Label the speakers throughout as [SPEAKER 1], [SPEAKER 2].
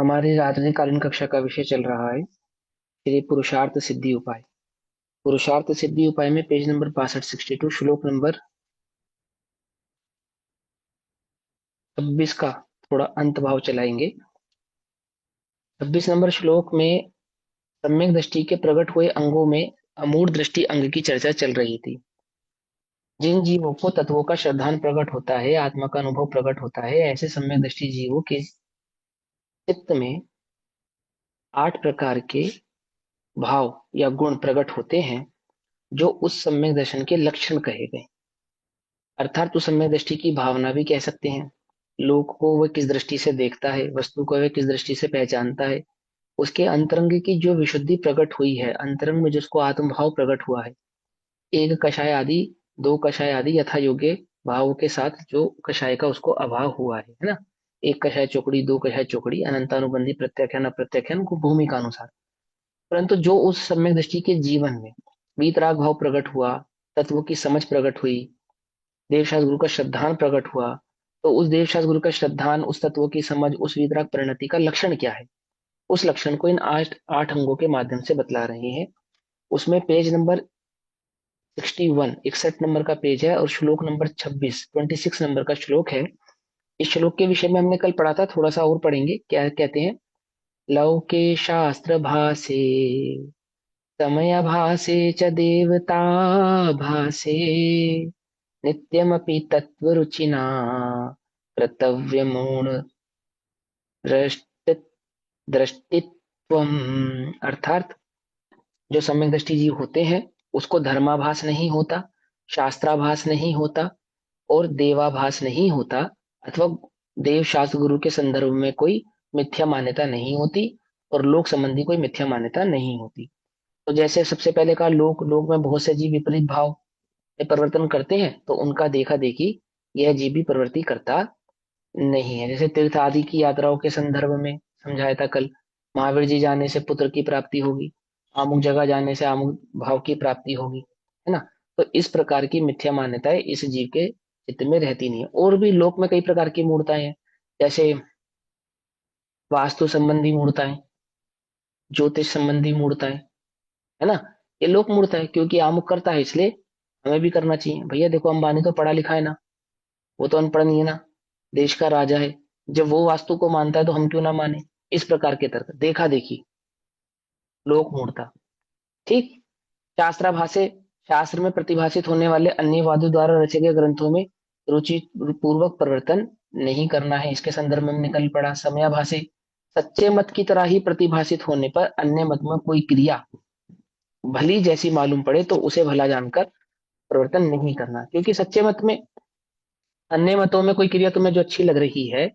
[SPEAKER 1] हमारी रात्रिकालीन कक्षा का विषय चल रहा है श्री पुरुषार्थ सिद्धि उपाय। पुरुषार्थ सिद्धि उपाय में पेज नंबर 62 श्लोक नंबर 26 का थोड़ा अंत भाव चलाएंगे। 26 नंबर श्लोक में सम्यक दृष्टि के प्रकट हुए अंगों में अमूढ़ दृष्टि अंग की चर्चा चल रही थी। जिन जीवों को तत्वों का श्रद्धान प्रकट होता है, आत्मा का अनुभव प्रकट होता है, ऐसे सम्यक दृष्टि जीवों के चित्त में 8 प्रकार के भाव या गुण प्रकट होते हैं, जो उस सम्यक दर्शन के लक्षण कहे गए। अर्थात उस सम्यक दृष्टि की भावना भी कह सकते हैं। लोक को वह किस दृष्टि से देखता है, वस्तु को वह किस दृष्टि से पहचानता है, उसके अंतरंग की जो विशुद्धि प्रकट हुई है, अंतरंग में जिसको आत्मभाव प्रकट हुआ है, एक कषाय आदि, दो कषाय आदि यथा योग्य भावों के साथ जो कषाय का उसको अभाव हुआ है ना। एक कषाय चौकड़ी, दो कषाय चौकड़ी, अनंतानुबंधी, प्रत्याख्यान अप्रत्याख्यान को भूमिका अनुसार। परंतु जो उस सम्यक दृष्टि के जीवन में वीतराग भाव प्रकट हुआ, तत्व की समझ प्रकट हुई, देवशास्त्र गुरु का श्रद्धान प्रकट हुआ, तो उस देवशास्त्र गुरु का श्रद्धान, उस तत्वों की समझ, उस वीतराग परिणति का लक्षण क्या है, उस लक्षण को इन आठ आठ अंगों के माध्यम से बतला रहे हैं। उसमें पेज नंबर 61, 61 नंबर का पेज है और श्लोक नंबर 26 नंबर का श्लोक है। इस श्लोक के विषय में हमने कल पढ़ा था, थोड़ा सा और पढ़ेंगे। क्या कहते हैं? लौके शास्त्र भासे समय भासे च देवता भासे नित्यमपि तत्वरुचिना कर्तव्यमूढ़ दृष्टि दृष्टित्वम। अर्थात जो सम्यक दृष्टि जीव होते हैं, उसको धर्माभास नहीं होता, शास्त्राभास नहीं होता और देवाभास नहीं होता, अथवा देव शास्त्र गुरु के संदर्भ में कोई मिथ्या मान्यता नहीं होती और लोक संबंधी कोई मिथ्या मान्यता नहीं होती। तो जैसे सबसे पहले कहा, लोक लोक में बहुत से जीव विपरीत भाव में परिवर्तन करते हैं, तो उनका देखा देखी यह जीव भी प्रवृत्ति करता नहीं है। जैसे तीर्थ आदि की यात्राओं के संदर्भ में समझाया था कल, महावीर जी जाने से पुत्र की प्राप्ति होगी, अमुक जगह जाने से अमुक भाव की प्राप्ति होगी, है ना। तो इस प्रकार की मिथ्या मान्यताएं इस जीव के चित्त में रहती नहीं है। और भी लोक में कई प्रकार की मूर्ताएं हैं, जैसे वास्तु संबंधी मूर्ताएं, ज्योतिष संबंधी मूर्ताएं, है ना। ये लोक मूर्ता है क्योंकि अमुक करता है इसलिए हमें भी करना चाहिए। भैया देखो, अंबानी तो पढ़ा लिखा है ना, वो तो अनपढ़ नहीं है ना, देश का राजा है। जब वो वास्तु को मानता है तो हम क्यों ना माने। इस प्रकार के तर्क, देखा देखी, लोक मूर्ता। ठीक। शास्त्राभाषे, शास्त्र में प्रतिभाषित होने वाले अन्य वादों द्वारा रचे गए ग्रंथों में रुचि पूर्वक परिवर्तन नहीं करना है। इसके संदर्भ में हमने कल पढ़ा। समयाभाषे, सच्चे मत की तरह ही प्रतिभाषित होने पर अन्य मत में कोई क्रिया भली जैसी मालूम पड़े तो उसे भला जानकर परिवर्तन नहीं करना, क्योंकि सच्चे मत में, अन्य मतों में कोई क्रिया तुम्हें जो अच्छी लग रही है,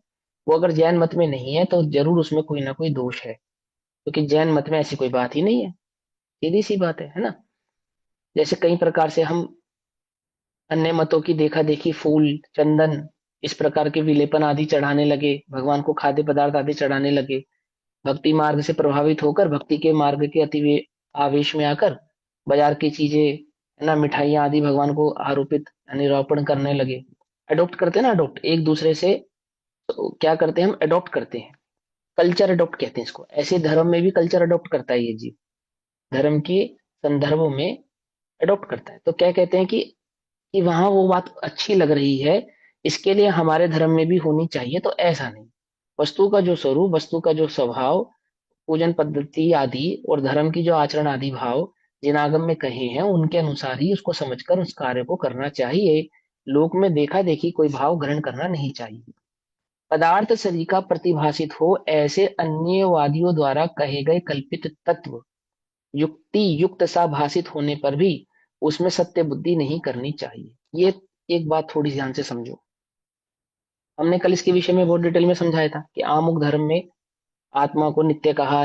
[SPEAKER 1] वो अगर जैन मत में नहीं है तो जरूर उसमें कोई ना कोई दोष है, क्योंकि जैन मत में ऐसी कोई बात ही नहीं है। सीधी सी बात है ना। जैसे कई प्रकार से हम अन्य मतों की देखा देखी फूल, चंदन, इस प्रकार के विलेपन आदि चढ़ाने लगे, भगवान को खाद्य पदार्थ आदि चढ़ाने लगे, भक्ति मार्ग से प्रभावित होकर भक्ति के मार्ग के आवेश में आकर बाजार की चीजें, है ना, मिठाइयाँ आदि भगवान को आरोपित यानी अर्पण करने लगे। अडॉप्ट करते हैं ना, अडॉप्ट एक दूसरे से। तो क्या करते हैं हम? अडॉप्ट करते हैं, कल्चर अडॉप्ट कहते हैं इसको। ऐसे धर्म में भी कल्चर अडॉप्ट करता है ये जीव, धर्म के संदर्भों में अडॉप्ट करता है। तो क्या कहते हैं कि वहां वो बात अच्छी लग रही है, इसके लिए हमारे धर्म में भी होनी चाहिए, तो ऐसा नहीं। वस्तु का जो स्वरूप, वस्तु का जो स्वभाव, पूजन पद्धति आदि और धर्म की जो आचरण आदि भाव जिन आगम में कहे हैं, उनके अनुसार ही उसको समझकर उस कार्य को करना चाहिए। लोक में देखा देखी कोई भाव ग्रहण करना नहीं चाहिए। पदार्थ सभी का प्रतिभाषित हो ऐसे अन्यवादियों द्वारा कहे गए कल्पित तत्व युक्ति युक्त सा भाषित होने पर भी उसमें सत्य बुद्धि नहीं करनी चाहिए। ये एक बात थोड़ी ध्यान से समझो। हमने कल इसके विषय में बहुत डिटेल में समझाया था कि आमुक धर्म में आत्मा को नित्य कहा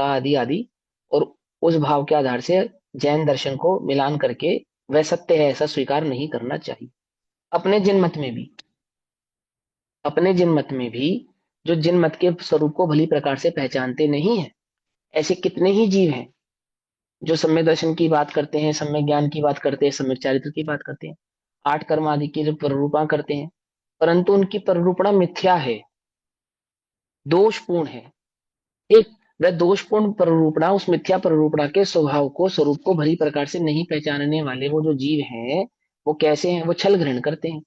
[SPEAKER 1] आदि आदि, और उस भाव के आधार से जैन दर्शन को मिलान करके वह सत्य है ऐसा स्वीकार नहीं करना चाहिए। अपने जिन मत में भी, अपने जिन मत में भी जो जिन मत के स्वरूप को भली प्रकार से पहचानते नहीं है, ऐसे कितने ही जीव हैं जो सम्यक दर्शन की बात करते हैं, सम्यक ज्ञान की बात करते हैं, सम्यक चारित्र की बात करते हैं, आठ कर्म आदि की जो प्ररूपा करते हैं, परंतु उनकी प्ररूपणा मिथ्या है, दोषपूर्ण है। ठीक। वह दोषपूर्ण प्ररूपणा, उस मिथ्या प्ररूपणा के स्वभाव को, स्वरूप को भली प्रकार से नहीं पहचानने वाले वो जो जीव हैं, वो कैसे हैं? वो छल ग्रहण करते हैं,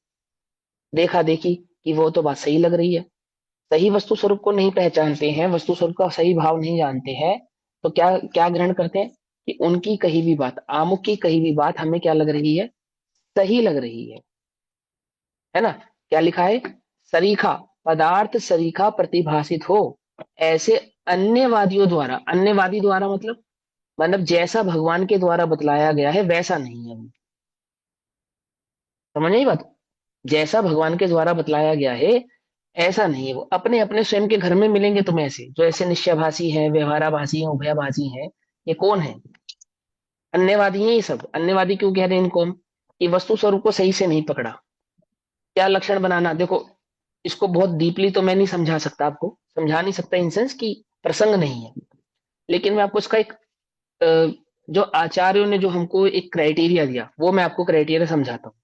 [SPEAKER 1] देखा देखी कि वो तो बात सही लग रही है। सही वस्तु स्वरूप को नहीं पहचानते हैं, वस्तु स्वरूप का सही भाव नहीं जानते हैं, तो क्या क्या ग्रहण करते हैं कि उनकी कही भी बात, आमुख की कही भी बात हमें क्या लग रही है? सही लग रही है ना? क्या लिखा है? सरीखा, पदार्थ सरीखा प्रतिभासित हो, ऐसे अन्यवादियों द्वारा, अन्यवादी द्वारा मतलब जैसा भगवान के द्वारा बतलाया गया है वैसा नहीं है वो। समझ नहीं बात? जैसा भगवान के द्वारा बतलाया गया है ऐसा नहीं है वो। अपने अपने स्वयं के घर में मिलेंगे तुम्हें ऐसे, जो ऐसे निश्चयभाषी हैं, व्यवहाराभासी हैं, उभयभाषी हैं। ये कौन है? अन्यवादी हैं ये सब। अन्यवादी क्यों कह रहे हैं इनको हम? कि वस्तु स्वरूप को सही से नहीं पकड़ा। क्या लक्षण बनाना, देखो, इसको बहुत डीपली तो मैं नहीं समझा सकता, आपको समझा नहीं सकता इन सेंस की प्रसंग नहीं है। लेकिन मैं आपको इसका एक अ, जो आचार्यों ने जो हमको एक क्राइटेरिया दिया, वो मैं आपको क्राइटेरिया समझाता हूँ।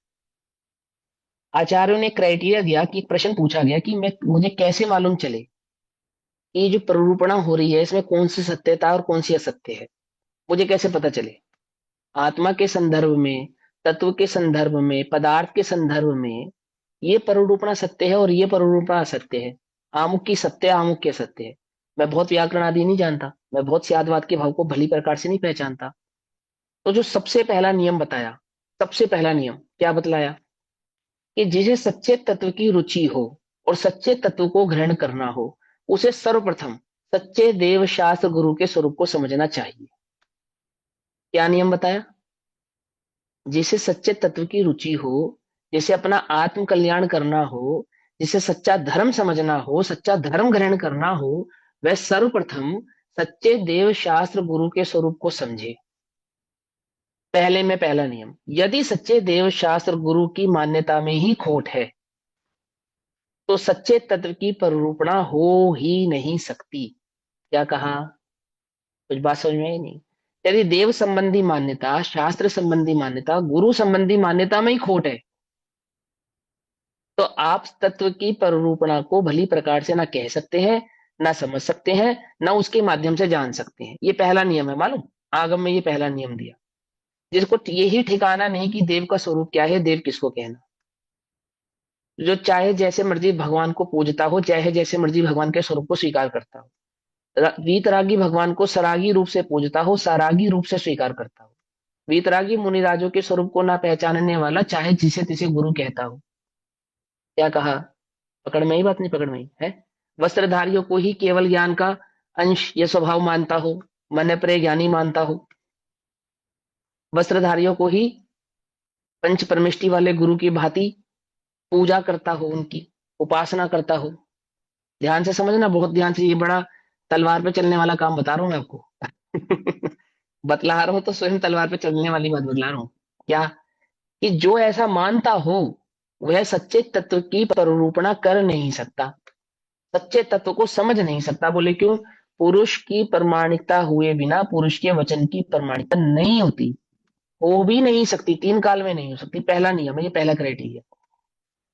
[SPEAKER 1] आचार्यों ने क्राइटेरिया दिया कि एक प्रश्न पूछा गया कि मैं मुझे कैसे मालूम चले कि ये जो प्ररूपणा हो रही है इसमें कौन सी सत्यता और कौन सी असत्य है? मुझे कैसे पता चले? आत्मा के संदर्भ में, तत्व के संदर्भ में, पदार्थ के संदर्भ में ये प्ररूपणा सत्य है और ये प्ररूपणा असत्य है। आमुख की सत्य है, आमुख की असत्य है। मैं बहुत व्याकरण आदि नहीं जानता, मैं बहुत स्यादवाद के भाव को भली प्रकार से नहीं पहचानता। तो जो सबसे पहला नियम बताया, सबसे पहला नियम क्या बतलाया? कि जिसे सच्चे तत्व की रुचि हो और सच्चे तत्व को ग्रहण करना हो, उसे सर्वप्रथम सच्चे देव शास्त्र गुरु के स्वरूप को समझना चाहिए। क्या नियम बताया? जिसे सच्चे तत्व की रुचि हो, जिसे अपना आत्म कल्याण करना हो, जिसे सच्चा धर्म समझना हो, सच्चा धर्म ग्रहण करना हो, वह सर्वप्रथम सच्चे देव शास्त्र गुरु के स्वरूप को समझे। पहले में पहला नियम, यदि सच्चे देव शास्त्र गुरु की मान्यता में ही खोट है तो सच्चे तत्व की प्ररूपणा हो ही नहीं सकती। क्या कहा? कुछ बात समझ में आई नहीं? यदि देव संबंधी मान्यता, शास्त्र संबंधी मान्यता, गुरु संबंधी मान्यता में ही खोट है, तो आप तत्व की प्ररूपणा को भली प्रकार से ना कह सकते हैं, ना समझ सकते हैं, ना उसके माध्यम से जान सकते हैं। ये पहला नियम है, मालूम? आगम में ये पहला नियम दिया, जिसको यही ठिकाना नहीं कि देव का स्वरूप क्या है, देव किसको कहना। जो चाहे जैसे मर्जी भगवान को पूजता हो, चाहे जैसे मर्जी भगवान के स्वरूप को स्वीकार करता हो, वीतरागी भगवान को सरागी रूप से पूजता हो, सरागी रूप से स्वीकार करता हो, वीतरागी मुनिराजों के स्वरूप को ना पहचानने वाला चाहे जिसे तिसे गुरु कहता हो। क्या कहा? पकड़ में ही बात, नहीं पकड़ में ही है? वस्त्रधारियों को ही केवल ज्ञान का अंश या स्वभाव मानता हो, मन प्रे ज्ञानी मानता हो, वस्त्रधारियों को ही पंच परमेष्टि वाले गुरु की भांति पूजा करता हो, उनकी उपासना करता हो। ध्यान से समझना, बहुत ध्यान से, ये बड़ा तलवार पे चलने वाला काम बता रहा हूं मैं आपको। बतला रहा हूं तो स्वयं तलवार पे चलने वाली बात बतला रहा हूं। क्या? कि जो ऐसा मानता हो वह सच्चे तत्व की प्ररूपणा कर नहीं सकता, सच्चे तत्व को समझ नहीं सकता। बोले क्यों? पुरुष की प्रमाणिकता हुए बिना पुरुष के वचन की प्रमाणिकता नहीं होती, हो भी नहीं सकती, तीन काल में नहीं हो सकती। पहला नियम है, ये पहला क्राइटेरिया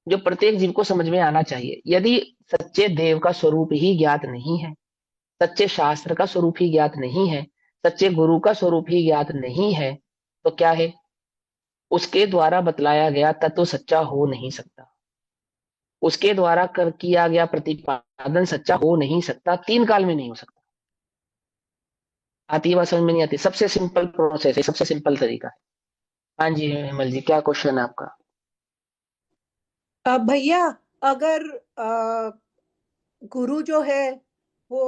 [SPEAKER 1] जो प्रत्येक जीव को समझ में आना चाहिए। यदि सच्चे देव का स्वरूप ही ज्ञात नहीं है, सच्चे शास्त्र का स्वरूप ही ज्ञात नहीं है, सच्चे गुरु का स्वरूप ही ज्ञात नहीं है, तो क्या है? उसके द्वारा बतलाया गया तत्व सच्चा हो नहीं सकता, उसके द्वारा कर किया गया प्रतिपादन सच्चा हो नहीं सकता, तीन काल में नहीं हो सकता। आती है बात समझ में? नहीं आती? सबसे सिंपल प्रोसेस है, सबसे सिंपल तरीका है। हाँ जी हेमल जी, क्या क्वेश्चन है आपका?
[SPEAKER 2] भैया, अगर गुरु जो है वो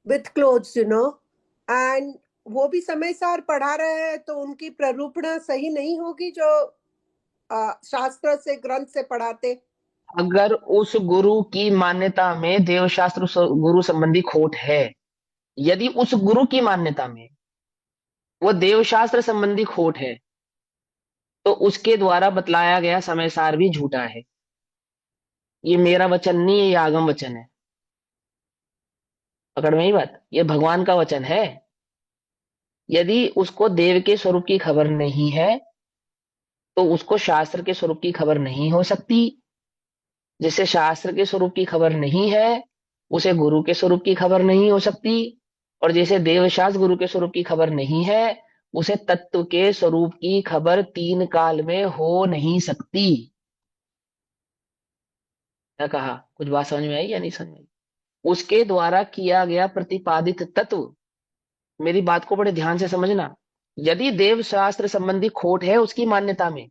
[SPEAKER 2] विथ क्लोथ्स एंड वो भी समय सार पढ़ा रहे हैं, तो उनकी प्ररूपणा सही नहीं होगी जो शास्त्र से, ग्रंथ से पढ़ाते।
[SPEAKER 1] अगर उस गुरु की मान्यता में देवशास्त्र गुरु संबंधी खोट है, यदि उस गुरु की मान्यता में वो देवशास्त्र संबंधी खोट है, तो उसके द्वारा बतलाया गया समय सार भी झूठा है। ये मेरा वचन नहीं है, ये आगम वचन है। पकड़ में ही बात, ये भगवान का वचन है। यदि उसको देव के स्वरूप की खबर नहीं है तो उसको शास्त्र के स्वरूप की खबर नहीं हो सकती। जिसे शास्त्र के स्वरूप की खबर नहीं है उसे गुरु के स्वरूप की खबर नहीं हो सकती, और जैसे देवशास्त्र गुरु के स्वरूप की खबर नहीं है, उसे तत्व के स्वरूप की खबर तीन काल में हो नहीं सकती। क्या कहा? कुछ बात समझ में आई या नहीं समझ में आई? उसके द्वारा किया गया प्रतिपादित तत्व, मेरी बात को बड़े ध्यान से समझना, यदि देव शास्त्र संबंधी खोट है उसकी मान्यता में,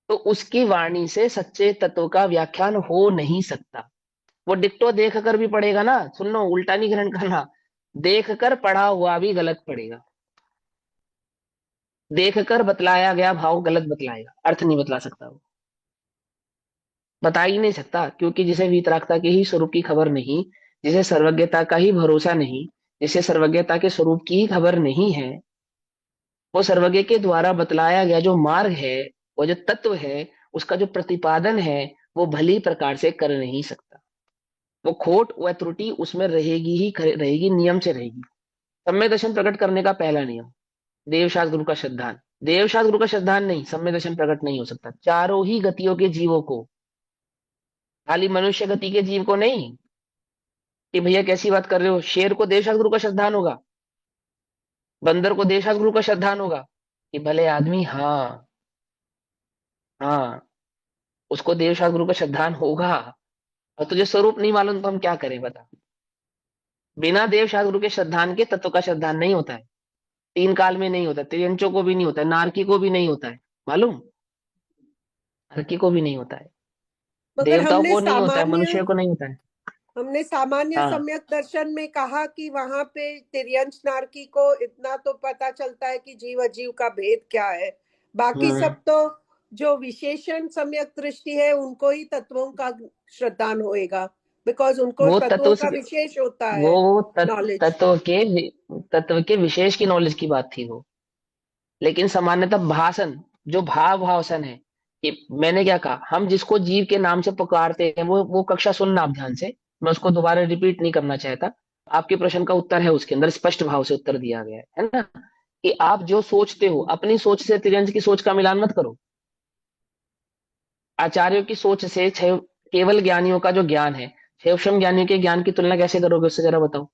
[SPEAKER 1] तो उसकी वाणी से सच्चे तत्व का व्याख्यान हो नहीं सकता। वो डिक्टो देख कर भी पढ़ेगा ना, सुन लो, उल्टा नहीं ग्रहण करना, देख कर पढ़ा हुआ भी गलत पढ़ेगा। देख कर बतलाया गया भाव गलत बतलाएगा, अर्थ नहीं बतला सकता वो, बता ही नहीं सकता, क्योंकि जिसे वीतरागता के ही स्वरूप की खबर नहीं, जिसे सर्वज्ञता का ही भरोसा नहीं, जिसे सर्वज्ञता के स्वरूप की ही खबर नहीं है, वो सर्वज्ञ के द्वारा बतलाया गया जो मार्ग है, वो जो तत्व है, उसका जो प्रतिपादन है, वो भली प्रकार से कर नहीं सकता। वो खोट व त्रुटि उसमें रहेगी ही रहेगी, नियम से रहेगी। सम्यक दर्शन प्रकट करने का पहला नियम, देवशास्त्र गुरु का श्रद्धान। देवशास्त्र गुरु का श्रद्धान नहीं, सम्यक दर्शन प्रकट नहीं हो सकता। चारों ही गतियों के जीवों को, खाली मनुष्य गति के जीव को नहीं, कि भैया कैसी बात कर रहे हो, शेर को देवशास्त्र गुरु का श्रद्धान होगा, बंदर को देवशास्त्र गुरु का श्रद्धान होगा, कि भले आदमी, हाँ, हाँ, उसको देवशास्त्र गुरु का श्रद्धान होगा। और तुझे स्वरूप नहीं मालूम तो हम क्या करें बता। बिना देवशास्त्र गुरु के श्रद्धान के तत्व का श्रद्धान नहीं होता है। तीन काल में नहीं होता, त्रियंचों को भी नहीं होता है, नारकी को भी नहीं होता है, मालूम, नारकी को भी नहीं होता है,
[SPEAKER 2] मगर
[SPEAKER 1] देवताओं को नहीं होता है, मनुष्य को नहीं होता है।
[SPEAKER 2] हमने सामान्य
[SPEAKER 1] हाँ।
[SPEAKER 2] सम्यक दर्शन में कहा कि वहां पे तिर्यंच नारकी को इतना तो पता चलता है कि जीव अजीव का भेद क्या है। बाकी
[SPEAKER 1] हम्म।
[SPEAKER 2] सब तो जो विशेषण सम्यक दृष्टि है उनको ही तत्वों का श्रद्धान होएगा, बिकॉज उनको
[SPEAKER 1] वो
[SPEAKER 2] तत्वों
[SPEAKER 1] तत्व
[SPEAKER 2] का विशेष होता
[SPEAKER 1] वो
[SPEAKER 2] है नॉलेज।
[SPEAKER 1] तत्व के विशेष की नॉलेज की बात थी वो। लेकिन सामान्यतः भाषण, जो भाव भाषण है, कि मैंने क्या कहा, हम जिसको जीव के नाम से पुकारते हैं, वो कक्षा सुनना आप ध्यान से, मैं उसको दोबारा रिपीट नहीं करना चाहता। आपके प्रश्न का उत्तर है, उसके अंदर स्पष्ट भाव से उत्तर दिया गया है ना, कि आप जो सोचते हो, अपनी सोच से तिरंज की सोच का मिलान मत करो। आचार्यों की सोच से केवल ज्ञानियों का जो ज्ञान है, शैवशम ज्ञानियों के ज्ञान की तुलना कैसे करोगे उससे, जरा बताओ।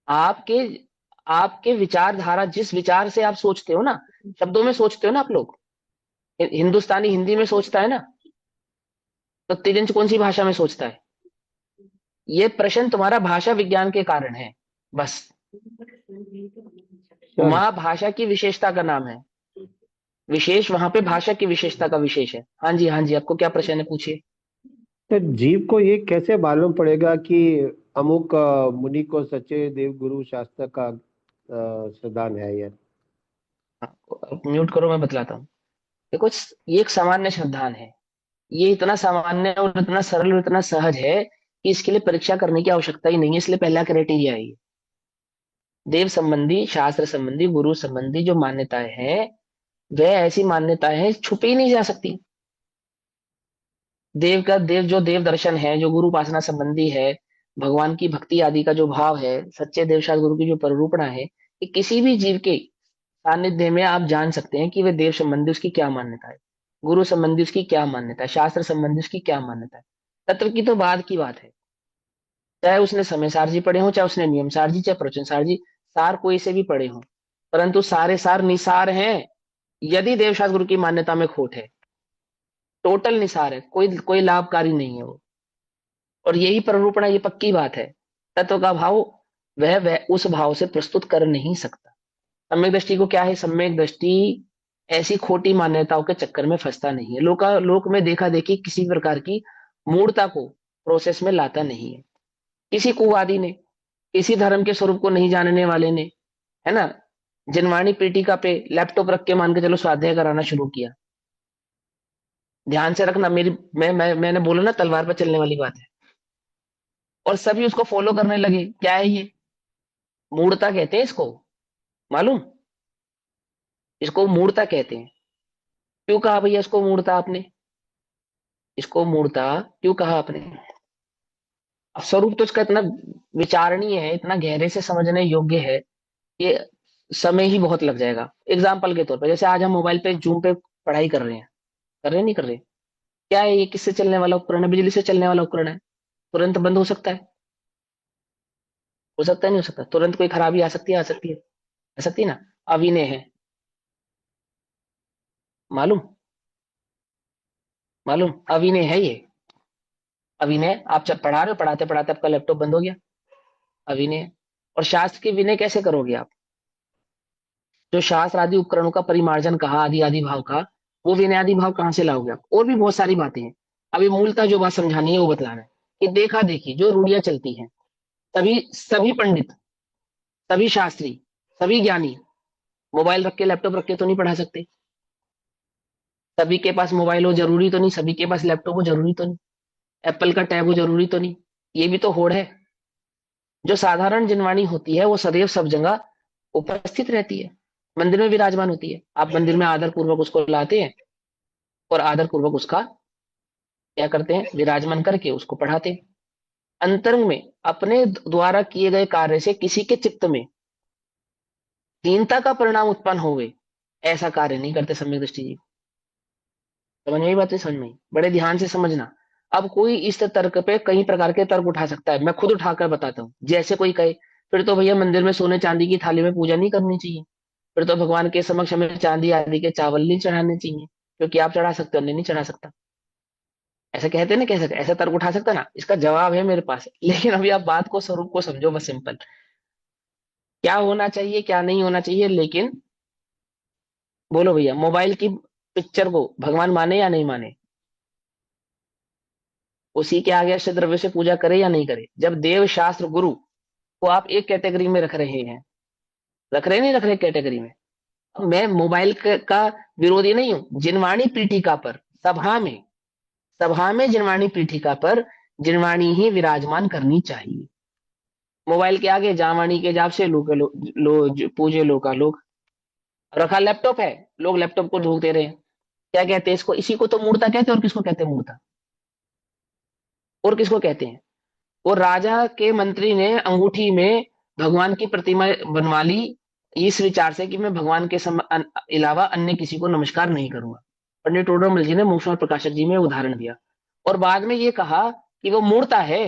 [SPEAKER 1] आपके आपके विचारधारा, जिस विचार से आप सोचते हो ना, शब्दों में सोचते हो ना आप लोग, हिंदुस्तानी हिंदी में सोचता है ना, तो तिरंज कौन सी भाषा में सोचता है? ये प्रश्न तुम्हारा भाषा विज्ञान के कारण है, बस।
[SPEAKER 3] सर
[SPEAKER 1] वहां भाषा की विशेषता का नाम है, विशेष वहां पे भाषा की विशेषता का विशेष है। हाँ जी, हाँ जी, आपको क्या प्रश्न है, पूछिए।
[SPEAKER 3] सर जीव को ये कैसे मालूम पड़ेगा कि अमुक मुनि को सच्चे देव गुरु शास्त्र का श्रद्धान है ये?
[SPEAKER 1] म्यूट करो, मैं बतलाता हूँ। देखो, ये एक सामान्य श्रद्धान है। ये इतना सामान्य और इतना सरल और इतना सहज है कि इसके लिए परीक्षा करने की आवश्यकता ही नहीं है। इसलिए पहला क्राइटेरिया है ये। देव संबंधी, शास्त्र संबंधी, गुरु संबंधी जो मान्यताएं हैं, वह ऐसी मान्यताएं हैं, छुपी नहीं जा सकती। जो देव दर्शन है, जो गुरु उपासना संबंधी है, भगवान की भक्ति आदि का जो भाव है, सच्चे देवशास्त्र गुरु की जो परिरूपणा है, कि किसी भी जीव के सानिध्य में आप जान सकते हैं कि वे देव संबंधी उसकी क्या मान्यता है, गुरु संबंधी उसकी क्या मान्यता है, शास्त्र संबंधी उसकी क्या मान्यता है। तत्व की तो बाद की बात है, चाहे उसने समय सारजी पढ़े हो, चाहे उसने नियम सारजी, चाहे प्रवचन सारजी, सार कोई से भी पढ़े हो, परंतु सारे सार निसार हैं यदि देवशास्त्र गुरु की मान्यता में खोट है। टोटल निसार है, कोई कोई लाभकारी नहीं है वो। और यही प्ररूपणा, ये पक्की बात है। तत्व का भाव वह उस भाव से प्रस्तुत कर नहीं सकता। सम्यक दृष्टि को क्या है, सम्यक दृष्टि ऐसी खोटी मान्यताओं के चक्कर में फंसता नहीं है। लोक में देखा देखी किसी प्रकार की मूर्ता को प्रोसेस में लाता नहीं है। किसी कुवादी ने, किसी धर्म के स्वरूप को नहीं जानने वाले ने, है ना, जिनवाणी पीटिका पे लैपटॉप रख के मान के चलो स्वाध्याय कराना शुरू किया। ध्यान से रखना, मेरी मैंने बोला ना, तलवार पर चलने वाली बात है। और सभी उसको फॉलो करने लगे। क्या है ये? मूर्ता कहते हैं इसको, मालूम, इसको मूर्ता कहते हैं। क्यों कहा भैया इसको मूर्ता आपने? इसको मूर्ता क्यों कहा आपने? अब स्वरूप तो इसका इतना विचारणीय है, इतना गहरे से समझने योग्य है कि समय ही बहुत लग जाएगा। एग्जाम्पल के तौर पर, जैसे आज हम मोबाइल पे, जूम पे पढ़ाई कर रहे हैं, नहीं कर रहे? क्या है ये? किससे चलने वाला उपकरण है? बिजली से चलने वाला उपकरण है। तुरंत बंद हो सकता है? हो सकता है, नहीं हो सकता? तुरंत कोई खराबी आ सकती है? आ सकती है, आ सकती है ना? अविनय है, मालूम? मालूम अविनय है ये। अविनय, आप जब पढ़ा रहे हो, पढ़ाते पढ़ाते आपका लैपटॉप बंद हो गया, अविनय है। और शास्त्र के विनय कैसे करोगे आप? जो शास्त्र आदि उपकरणों का परिमार्जन कहा, आदि आदि भाव का, वो विनय आदि भाव कहाँ से लाओगे आप? और भी बहुत सारी बातें हैं। अभी मूलतः जो बात समझानी है वो बतलाना है कि देखा देखी जो रूढ़ियां चलती हैं, सभी सभी पंडित, सभी शास्त्री, सभी ज्ञानी मोबाइल रख के, लैपटॉप रख के तो नहीं पढ़ा सकते। सभी के पास मोबाइल हो जरूरी तो नहीं, सभी के पास लैपटॉप हो जरूरी तो नहीं, एप्पल का टैब हो जरूरी तो नहीं। ये भी तो होड़ है। जो साधारण जनवाणी होती है वो सदैव सब जगह उपस्थित रहती है, मंदिर में विराजमान होती है। आप मंदिर में आदर पूर्वक उसको लाते हैं और आदर पूर्वक उसका क्या करते हैं, विराजमान करके उसको पढ़ाते हैं। अंतरंग में अपने द्वारा किए गए कार्य से किसी के चित्त में दीनता का परिणाम उत्पन्न होवे, ऐसा कार्य नहीं करते सम्यक दृष्टि जी। समझ में आई बात? नहीं समझ में आई? बड़े ध्यान से समझना। अब कोई इस तर्क पे कई प्रकार के तर्क उठा सकता है, मैं खुद उठाकर बताता हूँ। जैसे कोई कहे फिर तो भैया मंदिर में सोने चांदी की थाली में पूजा नहीं करनी चाहिए, फिर तो भगवान के समक्ष हमें चांदी आदि के चावल नहीं चढ़ाने चाहिए, क्योंकि आप चढ़ा सकते हो, अन्य नहीं चढ़ा सकता। ऐसा कहते हैं ना, कह सकते, ऐसा तर्क उठा सकता ना? इसका जवाब है मेरे पास। लेकिन अभी आप बात को, स्वरूप को समझो बस, सिंपल। क्या होना चाहिए, क्या नहीं होना चाहिए। लेकिन बोलो भैया, मोबाइल की पिक्चर को भगवान माने या नहीं माने? उसी के आगे अष्ट द्रव्य से पूजा करे या नहीं करे? जब देव शास्त्र गुरु को आप एक कैटेगरी में रख रहे हैं, रख रहे नहीं रख रहे कैटेगरी में? मैं मोबाइल का विरोधी नहीं हूं। जिनवाणी पीठिका पर, सभा में, सभा में जिनवाणी पीठिका पर जिनवाणी ही विराजमान करनी चाहिए। मोबाइल के आगे जावाणी के जाप से पूजे लोका लोग। रखा लैपटॉप है, लोग लैपटॉप को ढूंढते रहे। क्या कहते हैं इसको? इसी को तो मूर्ता कहते हैं। और किसको कहते हैं मूर्ता? और किसको कहते हैं? वो राजा के मंत्री ने अंगूठी में भगवान की प्रतिमा बनवा ली, इस विचार से कि मैं भगवान के अलावा अन्य किसी को नमस्कार नहीं करूंगा। पंडित टोडरमल जी ने मोक्ष और प्रकाशक जी में उदाहरण दिया, और बाद में ये कहा कि वो मूर्ता है।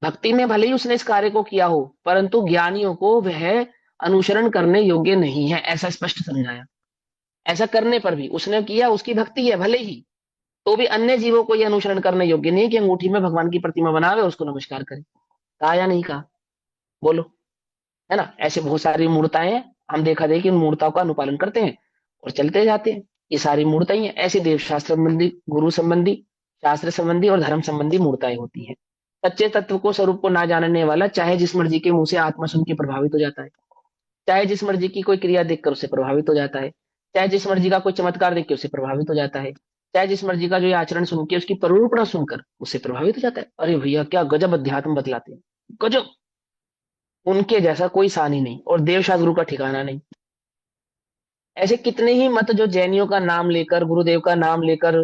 [SPEAKER 1] भक्ति में भले ही उसने इस कार्य को किया हो, परंतु ज्ञानियों को वह अनुसरण करने योग्य नहीं है, ऐसा स्पष्ट समझाया। ऐसा करने पर भी उसने किया, उसकी भक्ति है भले ही, तो भी अन्य जीवों को यह अनुसरण करने योग्य नहीं कि अंगूठी में भगवान की प्रतिमा बनावे और उसको नमस्कार करे। कहा या नहीं कहा? बोलो। है ना? ऐसे बहुत सारी मूर्ताएं हैं, हम देखा देखी उन मूर्ताओं का अनुपालन करते हैं और चलते जाते हैं। ये सारी मूर्ताएं हैं, ऐसी देव शास्त्र संबंधी, गुरु संबंधी, शास्त्र संबंधी और धर्म संबंधी मूर्ताएं होती हैं। सच्चे तत्व को, स्वरूप को ना जानने वाला चाहे जिस मर्जी के मुंह से आत्मा सुन के प्रभावित हो जाता है, चाहे जिस मर्जी की कोई क्रिया देखकर उससे प्रभावित हो जाता है, चाहे जिस मर्जी का कोई चमत्कार देख के उससे प्रभावित हो जाता है, चाहे जिस मर्जी का जो ये आचरण सुन के, उसकी प्ररूपणा सुनकर उससे प्रभावित हो जाता है। अरे भैया, क्या गजब अध्यात्म बतलाते हैं, गजब! उनके जैसा कोई सानी नहीं, और देवशास्त्र गुरु का ठिकाना नहीं। ऐसे कितने ही मत जो जैनियों का नाम लेकर, गुरुदेव का नाम लेकर,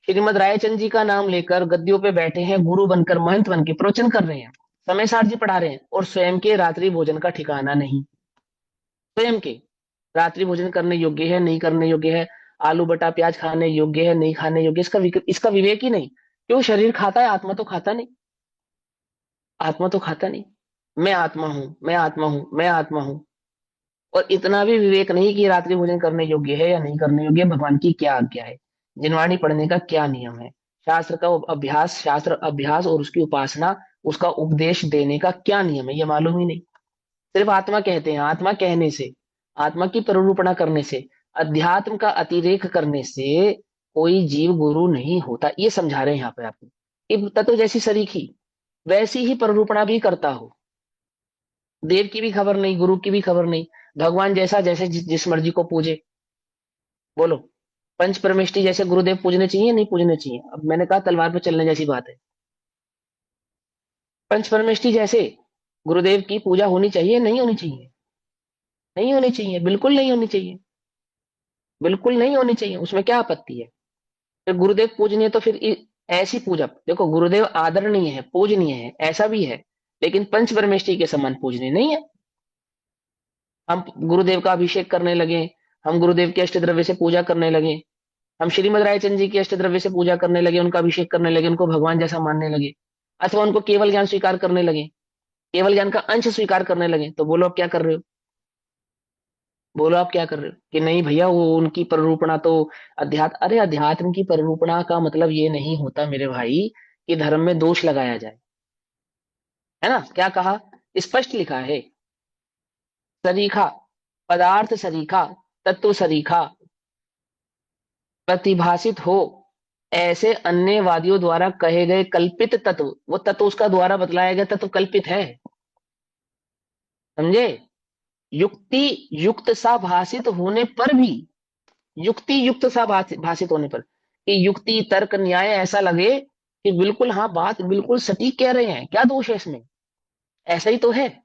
[SPEAKER 1] श्रीमद रायचंद जी का नाम लेकर गद्दियों पे बैठे हैं, गुरु बनकर, महंत बन के प्रवचन कर रहे हैं, समय सार जी पढ़ा रहे हैं, और स्वयं के रात्रि भोजन का ठिकाना नहीं। स्वयं के रात्रि भोजन करने योग्य है, नहीं करने योग्य है, आलू बटा प्याज खाने योग्य है, नहीं खाने योग्य, इसका विवेक ही नहीं। क्यों? शरीर खाता है, आत्मा तो खाता नहीं। आत्मा तो खाता नहीं। मैं आत्मा हूं, मैं आत्मा हूं, मैं आत्मा हूं। और इतना भी विवेक नहीं कि रात्रि भोजन करने योग्य है या नहीं करने योग्य है, भगवान की क्या आज्ञा है, जिनवाणी पढ़ने का क्या नियम है, शास्त्र का अभ्यास, शास्त्र अभ्यास और उसकी उपासना, उसका उपदेश देने का क्या नियम है, ये मालूम ही नहीं। सिर्फ आत्मा कहते हैं। आत्मा कहने से, आत्मा की प्ररूपणा करने से, अध्यात्म का अतिरेक करने से कोई जीव गुरु नहीं होता, ये समझा रहे हैं यहाँ पे आपको। कि तत्व जैसी सरीखी वैसी ही प्ररूपणा भी करता हो। देव की भी खबर नहीं, गुरु की भी खबर नहीं, भगवान जैसा, जैसे जिस मर्जी को पूजे। बोलो, पंच परमेष्टि जैसे गुरुदेव पूजने चाहिए, नहीं पूजने चाहिए? अब मैंने कहा तलवार पर चलने जैसी बात है। पंच परमेष्टि जैसे गुरुदेव की पूजा होनी चाहिए, नहीं होनी चाहिए? नहीं होनी चाहिए, बिल्कुल नहीं होनी चाहिए, बिल्कुल नहीं होनी चाहिए। उसमें क्या आपत्ति है? फिर गुरुदेव पूजनीय तो फिर ऐसी पूजा, देखो गुरुदेव आदरणीय है, पूजनीय है, ऐसा भी है, लेकिन पंच परमेष्टि के समान पूजनीय नहीं है। हम गुरुदेव का अभिषेक करने लगे, हम गुरुदेव के अष्ट द्रव्य से पूजा करने लगे, हम श्रीमद रायचंद जी की अष्ट द्रव्य से पूजा करने लगे, उनका अभिषेक करने लगे, उनको भगवान जैसा मानने लगे। अथवा उनको केवल ज्ञान स्वीकार करने लगे, केवल ज्ञान का अंश स्वीकार करने लगे, तो बोलो आप क्या कर रहे हो? बोलो आप क्या कर रहे हो कि नहीं भैया वो उनकी परिरूपणा तो अध्यात्म, अरे अध्यात्म की परिरूपणा का मतलब ये नहीं होता मेरे भाई कि धर्म में दोष लगाया जाए, है ना? क्या कहा? स्पष्ट लिखा है, सरीखा, पदार्थ सरीखा, तत्व सरीखा प्रतिभाषित हो ऐसे अन्य वादियों द्वारा कहे गए कल्पित तत्व, वो तत्व उसका द्वारा बतलाया गया तत्व कल्पित है, समझे? युक्ति युक्त सा भाषित होने पर भी, युक्ति युक्त सा भाषित होने पर, कि युक्ति तर्क न्याय ऐसा लगे कि बिल्कुल हाँ बात बिल्कुल सटीक कह रहे हैं, क्या दोष है इसमें? ऐसा ही तो है,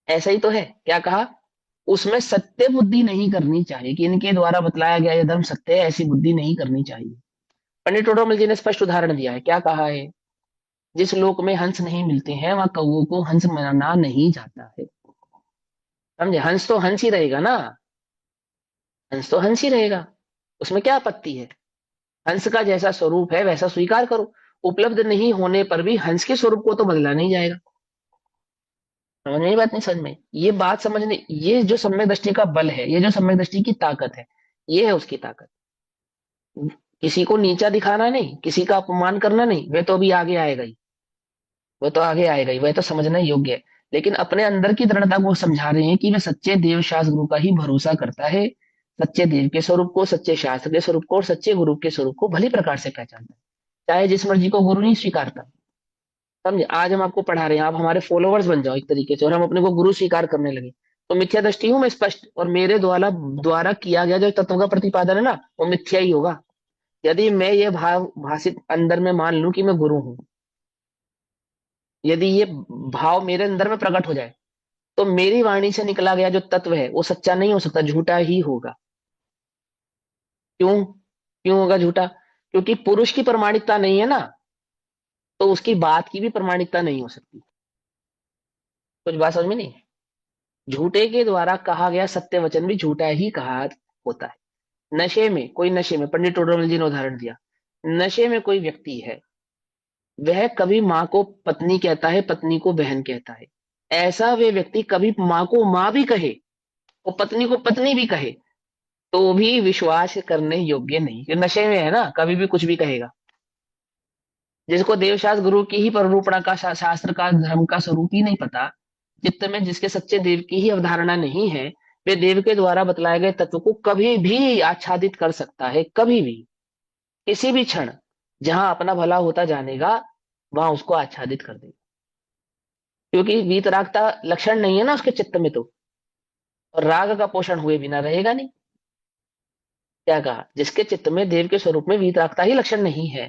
[SPEAKER 1] ऐसा ही तो है। क्या कहा? उसमें सत्य बुद्धि नहीं करनी चाहिए कि इनके द्वारा बतलाया गया ये धर्म सत्य है, ऐसी बुद्धि नहीं करनी चाहिए। पंडित टोडरमल जी ने स्पष्ट उदाहरण दिया है, क्या कहा है? जिस लोक में हंस नहीं मिलते हैं वहां कौओं को हंस माना नहीं जाता है, समझे? हंस तो हंस ही रहेगा ना, हंस तो हंस ही रहेगा, उसमें क्या आपत्ति है? हंस का जैसा स्वरूप है वैसा स्वीकार करो, उपलब्ध नहीं होने पर भी हंस के स्वरूप को तो बदला नहीं जाएगा। समझ में? ये बात नहीं समझ में? ये बात समझने, ये जो सम्यक दृष्टि का बल है, ये जो सम्यक दृष्टि की ताकत है, ये है उसकी ताकत। किसी को नीचा दिखाना नहीं, किसी का अपमान करना नहीं, वह तो अभी आगे आएगा ही, वह तो आगे आएगा ही, वह तो समझना योग्य है। लेकिन अपने अंदर की दृढ़ता को समझा रहे हैं कि वह सच्चे देव शास्त्र गुरु का ही भरोसा करता है, सच्चे देव के स्वरूप को, सच्चे शास्त्र के स्वरूप को और सच्चे गुरु के स्वरूप को भली प्रकार से पहचानता है, चाहे जिस मर्जी को गुरु नहीं स्वीकारता। समझे? आज हम आपको पढ़ा रहे हैं, आप हमारे फॉलोवर्स बन जाओ एक तरीके से, और हम अपने को गुरु स्वीकार करने लगे, तो मिथ्या दृष्टि हूं मैं स्पष्ट, और मेरे द्वारा द्वारा किया गया जो तत्वों का प्रतिपादन है ना, वो मिथ्या ही होगा। यदि मैं ये भाव भाषित अंदर में मान लूं कि मैं गुरु हूं, यदि ये भाव मेरे अंदर में प्रकट हो जाए, तो मेरी वाणी से निकला गया जो तत्व है वो सच्चा नहीं हो सकता, झूठा ही होगा। क्यों? क्यों होगा झूठा? क्योंकि पुरुष की प्रमाणिकता नहीं है ना, तो उसकी बात की भी प्रमाणिकता नहीं हो सकती। कुछ बात समझ में नहीं? झूठे के द्वारा कहा गया सत्य वचन भी झूठा ही कहा होता है। नशे में कोई, नशे में, पंडित टोडरमल जी ने उदाहरण दिया, नशे में कोई व्यक्ति है, वह कभी माँ को पत्नी कहता है, पत्नी को बहन कहता है, ऐसा वे व्यक्ति कभी माँ को माँ भी कहे और पत्नी को पत्नी भी कहे तो भी विश्वास करने योग्य नहीं, कि नशे में है ना, कभी भी कुछ भी कहेगा। जिसको देवशास्त्र गुरु की ही प्ररूपणा का, शास्त्र का, धर्म का स्वरूप ही नहीं पता, चित्त में जिसके सच्चे देव की ही अवधारणा नहीं है, वे देव के द्वारा बतलाए गए तत्व को कभी भी आच्छादित कर सकता है, कभी भी, किसी भी क्षण, जहां अपना भला होता जानेगा वहां उसको आच्छादित कर देगा, क्योंकि वीतरागता लक्षण नहीं है ना उसके चित्त में, तो और राग का पोषण हुए बिना रहेगा नहीं। क्या कहा? जिसके चित्त में देव के स्वरूप में वीतरागता ही लक्षण नहीं है,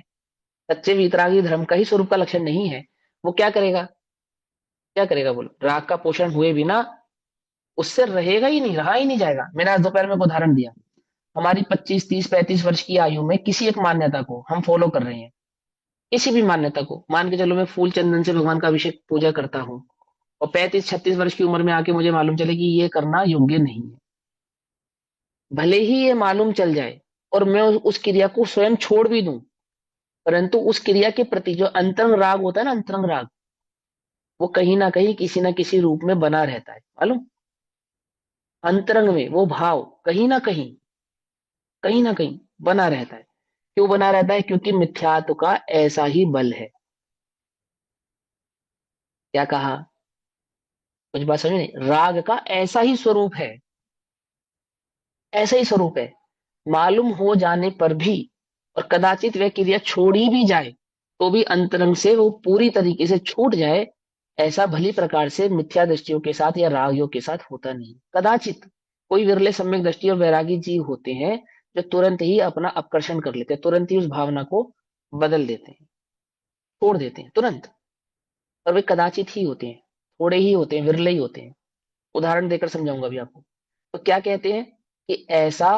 [SPEAKER 1] सच्चे वीतरागी धर्म का ही स्वरूप का लक्षण नहीं है, वो क्या करेगा? क्या करेगा बोलो? राग का पोषण हुए बिना उससे रहेगा ही नहीं, रहा ही नहीं जाएगा। मैंने आज दोपहर में एक उदाहरण दिया, हमारी 25, 30, 35 वर्ष की आयु में किसी एक मान्यता को हम फॉलो कर रहे हैं, किसी भी मान्यता को मान के चलो, मैं फूल चंदन से भगवान का अभिषेक पूजा करता हूँ, और 35, 36 वर्ष की उम्र में आके मुझे मालूम चले कि ये करना योग्य नहीं है, भले ही ये मालूम चल जाए और मैं उस क्रिया को स्वयं छोड़ भी दूं, परंतु उस क्रिया के प्रति जो अंतरंग राग होता है ना, अंतरंग राग, वो कहीं ना कहीं किसी ना किसी रूप में बना रहता है, मालूम? अंतरंग में वो भाव कहीं ना कहीं बना रहता है। क्यों बना रहता है? क्योंकि मिथ्यात्व का ऐसा ही बल है। क्या कहा? कुछ बात समझ नहीं? राग का ऐसा ही स्वरूप है, ऐसा ही स्वरूप है, मालूम हो जाने पर भी, और कदाचित वह क्रिया छोड़ी भी जाए तो भी अंतरंग से वो पूरी तरीके से छूट जाए, ऐसा भली प्रकार से मिथ्या दृष्टियों के साथ या रागियों के साथ होता नहीं। कदाचित कोई विरले सम्यक दृष्टि और वैरागी जीव होते हैं जो तुरंत ही अपना अपकर्षण कर लेते हैं, तुरंत ही उस भावना को बदल देते हैं, छोड़ देते हैं तुरंत, और वे कदाचित ही होते हैं, थोड़े ही होते हैं, विरले ही होते हैं। उदाहरण देकर समझाऊंगा अभी आपको। तो क्या कहते हैं कि ऐसा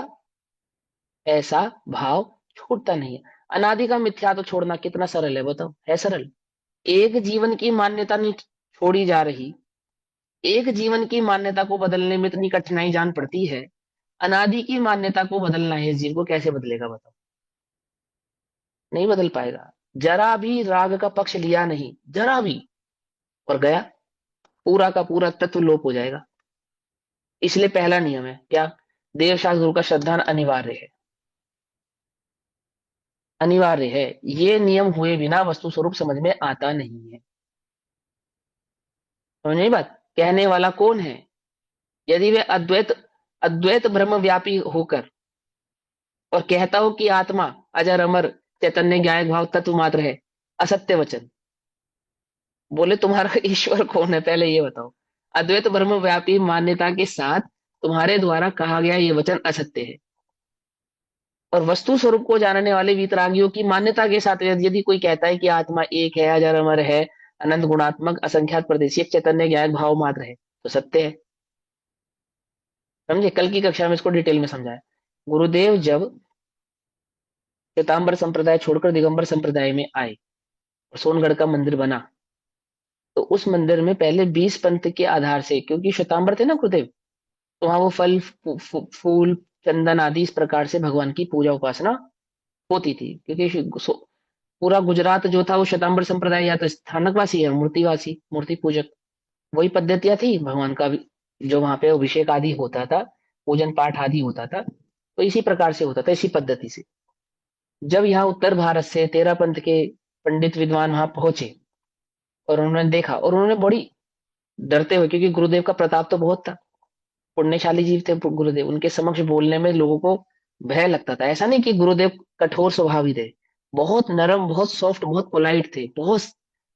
[SPEAKER 1] ऐसा भाव छूटता नहीं है। अनादि का मिथ्या तो छोड़ना कितना सरल है, बताओ, है सरल? एक जीवन की मान्यता नहीं छोड़ी जा रही, एक जीवन की मान्यता को बदलने में इतनी कठिनाई जान पड़ती है, अनादि की मान्यता को बदलना है, इस जीव को कैसे बदलेगा बताओ? नहीं बदल पाएगा। जरा भी राग का पक्ष लिया नहीं, जरा भी, और गया, पूरा का पूरा तत्व लोप हो जाएगा। इसलिए पहला नियम है क्या? देव शास्त्र गुरु का श्रद्धान अनिवार्य है, अनिवार्य है। ये नियम हुए बिना वस्तु स्वरूप समझ में आता नहीं है। समझ नहीं बात? कहने वाला कौन है? यदि वे अद्वैत अद्वैत ब्रह्म व्यापी होकर और कहता हो कि आत्मा अजर अमर चैतन्य ज्ञायक भाव तत्व मात्र है, असत्य वचन बोले, तुम्हारा ईश्वर कौन है पहले ये बताओ। अद्वैत ब्रह्म व्यापी मान्यता के साथ तुम्हारे द्वारा कहा गया ये वचन असत्य है। और वस्तु स्वरूप को जानने वाले वीतरागियों की मान्यता के साथ यदि कोई कहता है कि आत्मा एक है, अजर अमर है, अनंत गुणात्मक, असंख्यात प्रदेशी, चैतन्य ज्ञायक भाव मात्र है, तो सत्य है। समझे? कल की कक्षा में इसको डिटेल में समझाया। गुरुदेव जब श्वेतांबर संप्रदाय छोड़कर दिगंबर संप्रदाय में आए और सोनगढ़ का मंदिर बना, तो उस मंदिर में पहले 20 पंथ के आधार से, क्योंकि श्वेतांबर थे ना गुरुदेव, तो वहां वो फल फूल चंदन आदि इस प्रकार से भगवान की पूजा उपासना होती थी। क्योंकि पूरा गुजरात जो था वो श्वेतांबर संप्रदाय या तो स्थानकवासी है, मूर्तिवासी, मूर्ति पूजक, वही पद्धतियां थी भगवान का जो वहां पे अभिषेक आदि होता था, पूजन पाठ आदि होता था, तो इसी प्रकार से होता था, इसी पद्धति से। जब यहाँ उत्तर भारत से 13 पंथ के पंडित विद्वान वहां पहुंचे और उन्होंने देखा, और उन्होंने बड़ी डरते हुए, क्योंकि गुरुदेव का प्रताप तो बहुत था, पुण्यशाली जीव थे गुरुदेव, उनके समक्ष बोलने में लोगों को भय लगता था। ऐसा नहीं कि गुरुदेव कठोर स्वभावी थे, बहुत नरम, बहुत सॉफ्ट, बहुत पोलाइट थे, बहुत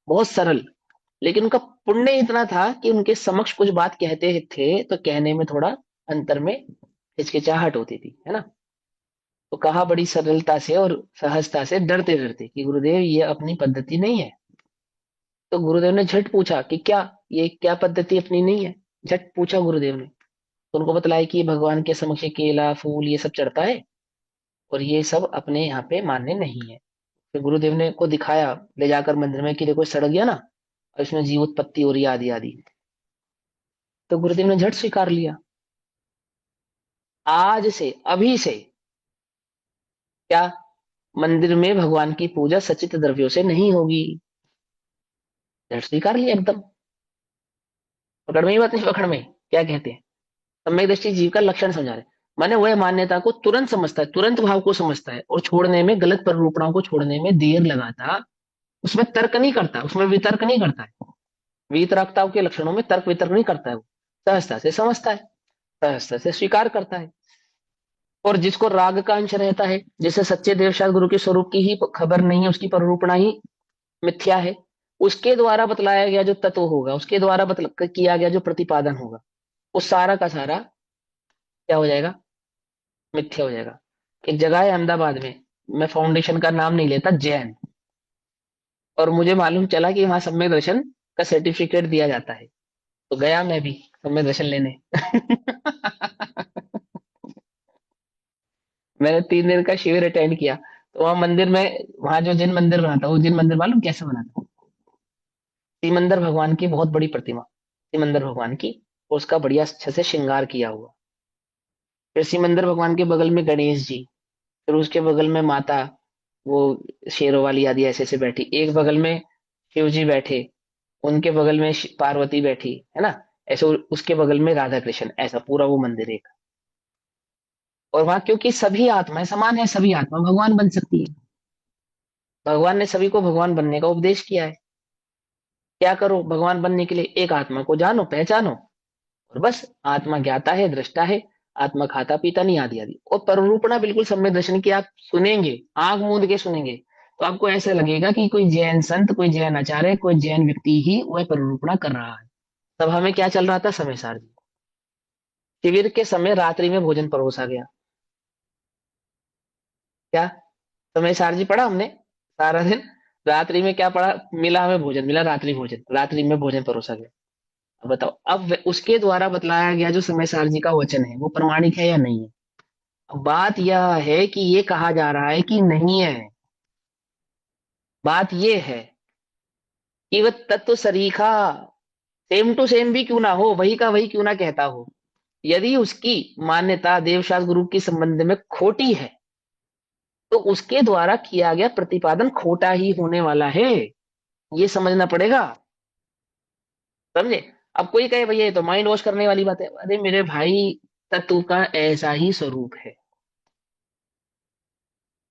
[SPEAKER 1] बहुत सरल। लेकिन उनका पुण्य इतना था कि उनके समक्ष कुछ बात कहते थे तो कहने में थोड़ा अंतर में हिचकिचाहट होती थी, है ना। तो कहा बड़ी सरलता से और सहजता से, डरते डरते, कि गुरुदेव ये अपनी पद्धति नहीं है। तो गुरुदेव ने झट पूछा कि क्या, ये क्या पद्धति अपनी नहीं है? झट पूछा गुरुदेव ने। तो उनको बतलाया कि भगवान के समक्ष केला फूल ये सब चढ़ता है और ये सब अपने यहाँ पे मान्य नहीं है। फिर गुरुदेव ने को दिखाया ले जाकर मंदिर में कि देखो सड़ गया ना, और इसमें जीव उत्पत्ति हो रही है आदि आदि। तो गुरुदेव ने झट स्वीकार लिया। आज से, अभी से, क्या, मंदिर में भगवान की पूजा सचित द्रव्यों से नहीं होगी। झट स्वीकार लिया एकदम। पकड़ में ही बात नहीं, पकड़ में। क्या कहते हैं? सम्यक दृष्टि जीव का लक्षण समझा रहे। माने वह मान्यता को तुरंत समझता है, तुरंत भाव को समझता है, और छोड़ने में, गलत प्ररूपणाओं को छोड़ने में देर लगाता, उसमें तर्क नहीं करता, उसमें वितर्क नहीं करता है। वीतरागताओं के लक्षणों में तर्क वितर्क नहीं करता है, वो सहजता से समझता है, सहजता से स्वीकार करता है। और जिसको राग का अंश रहता है, जैसे सच्चे देवशास्त्र गुरु के स्वरूप की ही खबर नहीं है, उसकी प्ररूपणा ही मिथ्या है, उसके द्वारा बतलाया गया जो तत्व होगा, उसके द्वारा किया गया जो प्रतिपादन होगा, वो सारा का सारा क्या हो जाएगा? मिथ्या हो जाएगा। एक जगह है अहमदाबाद में, मैं फाउंडेशन का नाम नहीं लेता, जैन, और मुझे मालूम चला कि वहां सम्यक दर्शन का सर्टिफिकेट दिया जाता है, तो गया मैं भी सम्यक दर्शन लेने। मैंने 3 दिन का शिविर अटेंड किया। तो वहां मंदिर में, वहां जो जिन मंदिर बना था, वो जिन मंदिर मालूम कैसे बना था? सिमंदर भगवान की बहुत बड़ी प्रतिमा, सिमंदर भगवान की, और उसका बढ़िया अच्छे से श्रृंगार किया हुआ। फिर सिमंदर भगवान के बगल में गणेश जी, फिर उसके बगल में माता, वो शेरों वाली आदि ऐसे ऐसे बैठी, एक बगल में शिव जी बैठे, उनके बगल में पार्वती बैठी, है ना, ऐसे उसके बगल में राधा कृष्ण, ऐसा पूरा वो मंदिर एक। और वहां क्योंकि सभी आत्माएं समान है, सभी आत्मा भगवान बन सकती है, भगवान ने सभी को भगवान बनने का उपदेश किया है। क्या करो भगवान बनने के लिए? एक आत्मा को जानो, पहचानो, और बस। आत्मा ज्ञाता है, दृष्टा है, आत्मा खाता पीता नहीं, आदि आदि। और पररूपणा बिल्कुल सम्यक दर्शन की आप सुनेंगे, आंख मूंद के सुनेंगे, तो आपको ऐसा लगेगा कि कोई जैन संत, कोई जैन आचार्य, कोई जैन व्यक्ति ही वह पररूपणा कर रहा है। सभा में क्या चल रहा था? समय सारणी। शिविर के समय रात्रि में भोजन परोसा गया। क्या समय सारणी पढ़ा हमने सारा दिन? रात्रि में क्या पढ़ा? मिला, हमें भोजन मिला, रात्रि भोजन, रात्रि में भोजन परोसा गया। अब बताओ, अब उसके द्वारा बतलाया गया जो समय सारणी का वचन है, वो प्रमाणिक है या नहीं है? अब बात यह है कि ये कहा जा रहा है कि नहीं है। बात ये है कि वह तत्व सरीखा, सेम टू सेम भी क्यों ना हो, वही का वही क्यों ना कहता हो, यदि उसकी मान्यता देवशास्त्र गुरु के संबंध में खोटी है, तो उसके द्वारा किया गया प्रतिपादन खोटा ही होने वाला है, ये समझना पड़ेगा। समझे? अब कोई कहे भैया ये तो माइंड वॉश करने वाली बात है, अरे मेरे भाई, तत्व का ऐसा ही स्वरूप है,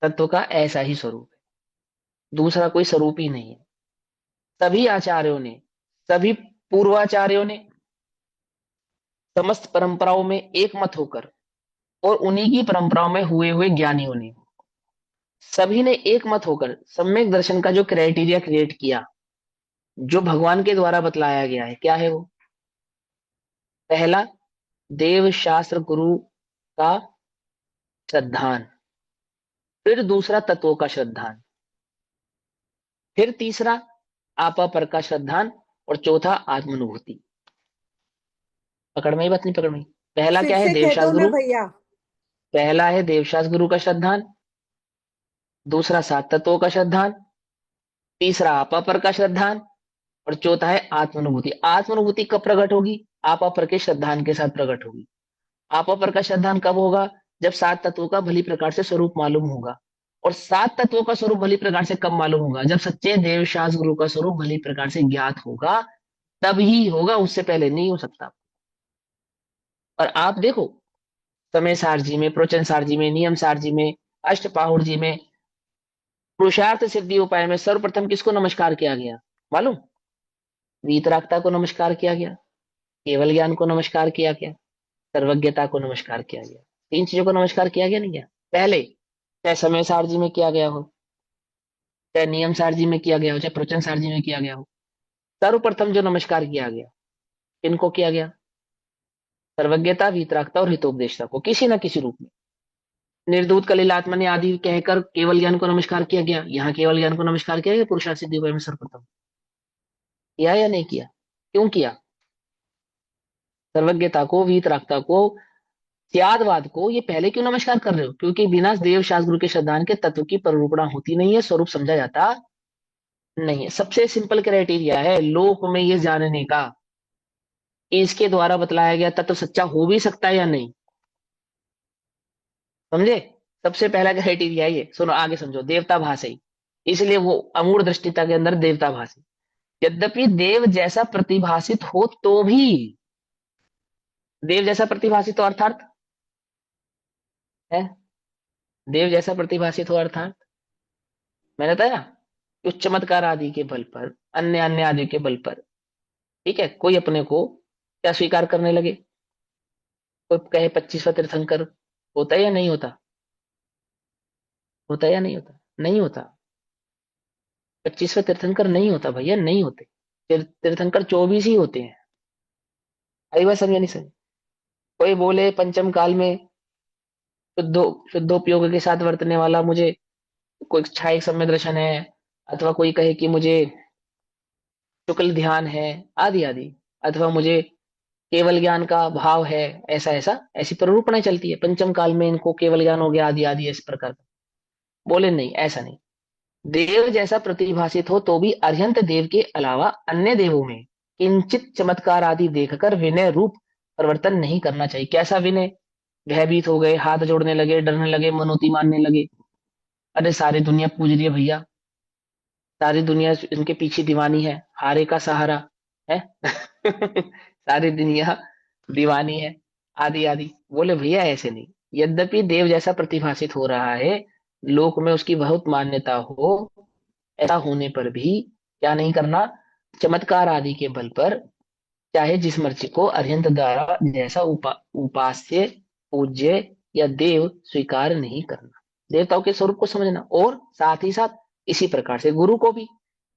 [SPEAKER 1] तत्व का ऐसा ही स्वरूप है, दूसरा कोई स्वरूप ही नहीं है। सभी आचार्यों ने, सभी पूर्वाचार्यों ने, समस्त परंपराओं में एक मत होकर, और उन्हीं की परंपराओं में हुए हुए ज्ञानियों ने, सभी ने एक मत होकर सम्यक दर्शन का जो क्राइटेरिया क्रिएट किया, जो भगवान के द्वारा बतलाया गया है, क्या है वो? पहला, देव शास्त्र गुरु का श्रद्धान। फिर दूसरा, तत्वों का श्रद्धान। फिर तीसरा, आपा पर का श्रद्धान। और चौथा, आत्मानुभूति। पकड़ में ही बात नहीं? पकड़ में ही? पहला
[SPEAKER 2] फिर
[SPEAKER 1] क्या है?
[SPEAKER 2] से कह
[SPEAKER 1] देवशास्त्र
[SPEAKER 2] दो ना
[SPEAKER 1] गुरु।
[SPEAKER 2] भैया।
[SPEAKER 1] पहला है देवशास्त्र गुरु का श्रद्धान। दूसरा, सात तत्वों का श्रद्धान। तीसरा, आपा पर का श्रद्धान। और चौथा है आत्मानुभूति। आत्मानुभूति कब प्रकट होगी? आपा पर के श्रद्धान के साथ प्रकट होगी। आपा पर का श्रद्धान कब होगा? जब सात तत्वों का भली प्रकार से स्वरूप मालूम होगा। और सात तत्वों का स्वरूप भली प्रकार से कब मालूम होगा? जब सच्चे देवशास्त्र गुरु का स्वरूप भली प्रकार से ज्ञात होगा, तब ही होगा, उससे पहले नहीं हो सकता। और आप देखो, समय सारजी में, प्रवचन सारजी में, नियम सारजी में, अष्टपाहुर जी में, पुरुषार्थ सिद्धि उपाय में सर्वप्रथम किसको नमस्कार किया गया? मालूम? वीतरागता को नमस्कार किया गया, केवल ज्ञान को नमस्कार किया गया, सर्वज्ञता को नमस्कार किया गया। तीन चीजों को नमस्कार किया गया, नहीं किया? पहले, चाहे समय सारजी में किया गया हो, चाहे नियम सारजी में किया गया हो, चाहे प्रवचन सारजी में किया गया हो, सर्वप्रथम जो नमस्कार किया गया, किनको किया गया? सर्वज्ञता, वीतरागता और हितोपदेशता को, किसी न किसी रूप में। निर्धूत कलिलात्मने आदि कहकर केवल ज्ञान को नमस्कार किया गया, यहाँ केवल ज्ञान को नमस्कार किया गया, पुरुषार्थ सिद्धि उपाय में सर्वप्रथम किया या नहीं किया? क्यों किया? सर्वज्ञता को, वीतरागता को, त्यागवाद को ये पहले क्यों नमस्कार कर रहे हो? क्योंकि बिना देव शास्त्र गुरु के श्रद्धान के तत्व की परिरूपणा होती नहीं है, स्वरूप समझा जाता नहीं है। सबसे सिंपल क्राइटेरिया है लोक में ये जानने का कि इसके द्वारा बतलाया गया तत्व सच्चा हो भी सकता है या नहीं। समझे? सबसे पहला क्राइटेरिया ये। सुनो आगे समझो। देवता भास है, इसलिए वो अमूढ़ दृष्टिता के अंदर देवता भास है। यद्यपि देव जैसा प्रतिभासित हो तो भी, देव जैसा प्रतिभासित हो अर्थात है, देव जैसा प्रतिभासित हो अर्थात मैंने बताया उच्च चमत्कार आदि के बल पर, अन्य अन्य आदि के बल पर, ठीक है, कोई अपने को क्या स्वीकार करने लगे, कोई कहे 25वां तीर्थंकर, होता है या नहीं होता? होता है या नहीं होता? नहीं होता। 25वां तीर्थंकर नहीं होता भैया, नहीं होते। तीर्थंकर 24 ही होते हैं। आई बात समझ नहीं समझ? कोई बोले पंचम काल में शुद्धो शुद्धोपयोग के साथ वर्तने वाला मुझे कोई छायक सम्यक दर्शन है, अथवा कोई कहे कि मुझे शुक्ल ध्यान है, आदि आदि, अथवा मुझे केवल ज्ञान का भाव है, ऐसा ऐसा ऐसी प्ररूपणाएं चलती है। पंचम काल में इनको केवल ज्ञान हो गया, आदि आदि इस प्रकार का। बोले नहीं, ऐसा नहीं। देव जैसा प्रतिभासित हो तो भी अर्हंत देव के अलावा अन्य देवों में किंचित चमत्कार आदि देखकर विनय रूप परिवर्तन नहीं करना चाहिए। कैसा विनय? भयभीत हो गए, हाथ जोड़ने लगे, डरने लगे, मनोती मानने लगे, अरे सारी दुनिया पूज रही है भैया, सारी दुनिया इनके पीछे दीवानी है, हारे का सहारा है सारी दुनिया दीवानी है, आदि आदि। बोले भैया ऐसे नहीं। यद्यपि देव जैसा प्रतिभासित हो रहा है, लोक में उसकी बहुत मान्यता हो, ऐसा होने पर भी क्या नहीं करना? चमत्कार आदि के बल पर चाहे जिस मर्जी को अरिहंत द्वारा जैसा उपास्य, पूज्य या देव स्वीकार नहीं करना। देवताओं के स्वरूप को समझना, और साथ ही साथ इसी प्रकार से गुरु को भी,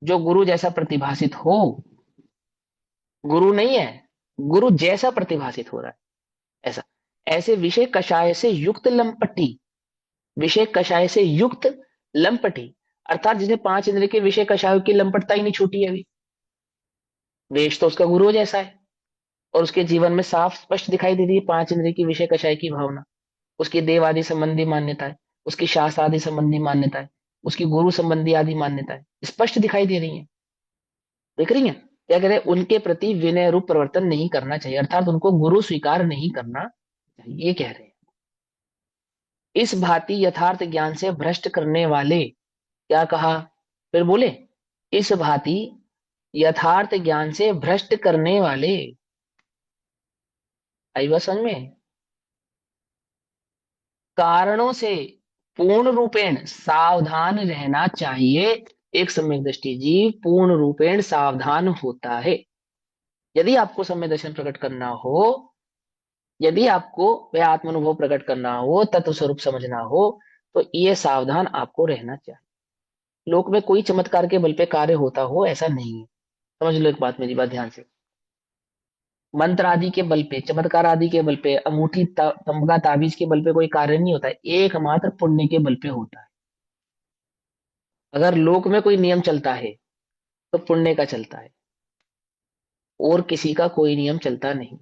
[SPEAKER 1] जो गुरु जैसा प्रतिभासित हो, गुरु नहीं है, गुरु जैसा प्रतिभासित हो रहा है ऐसा। ऐसे विषय कषाय से युक्त लंपटी, विषय कषाय से युक्त लंपटी, अर्थात जिसे पांच इंद्रिय के विषय कषायों की लंपटता ही नहीं छूटी है अभी, वेश तो उसका गुरु जैसा है, और उसके जीवन में साफ स्पष्ट दिखाई दे रही है पांच इंद्रिय की विषय कषाय की भावना, उसकी देव आदि संबंधी मान्यता है, उसकी शास्त्र आदि संबंधी मान्यता है, उसकी गुरु संबंधी आदि मान्यता है, स्पष्ट दिखाई दे रही है। देख रही है? क्या कह रहे हैं? उनके प्रति विनय रूप परिवर्तन नहीं करना चाहिए, अर्थात उनको गुरु स्वीकार नहीं करना चाहिए, ये कह रहे हैं। इस भांति यथार्थ ज्ञान से भ्रष्ट करने वाले, क्या कहा, फिर बोले, इस भांति यथार्थ ज्ञान से भ्रष्ट करने वाले। आई बात समझ में? कारणों से पूर्ण रूपेण सावधान रहना चाहिए। एक सम्यक दृष्टि जीव पूर्ण रूपेण सावधान होता है। यदि आपको सम्यक दर्शन प्रकट करना हो, यदि आपको वह आत्मानुभव प्रकट करना हो, तत्व स्वरूप समझना हो, तो ये सावधान आपको रहना चाहिए। लोक में कोई चमत्कार के बल पे कार्य होता हो ऐसा नहीं है। समझ लो एक बात, मेरी बात ध्यान से। मंत्र आदि के बल पे, चमत्कार आदि के बल पे, अंगूठी तमगा ताबीज के बल पे कोई कार्य नहीं होता है, एकमात्र पुण्य के बल पे होता है। अगर लोक में कोई नियम चलता है तो पुण्य का चलता है, और किसी का कोई नियम चलता नहीं।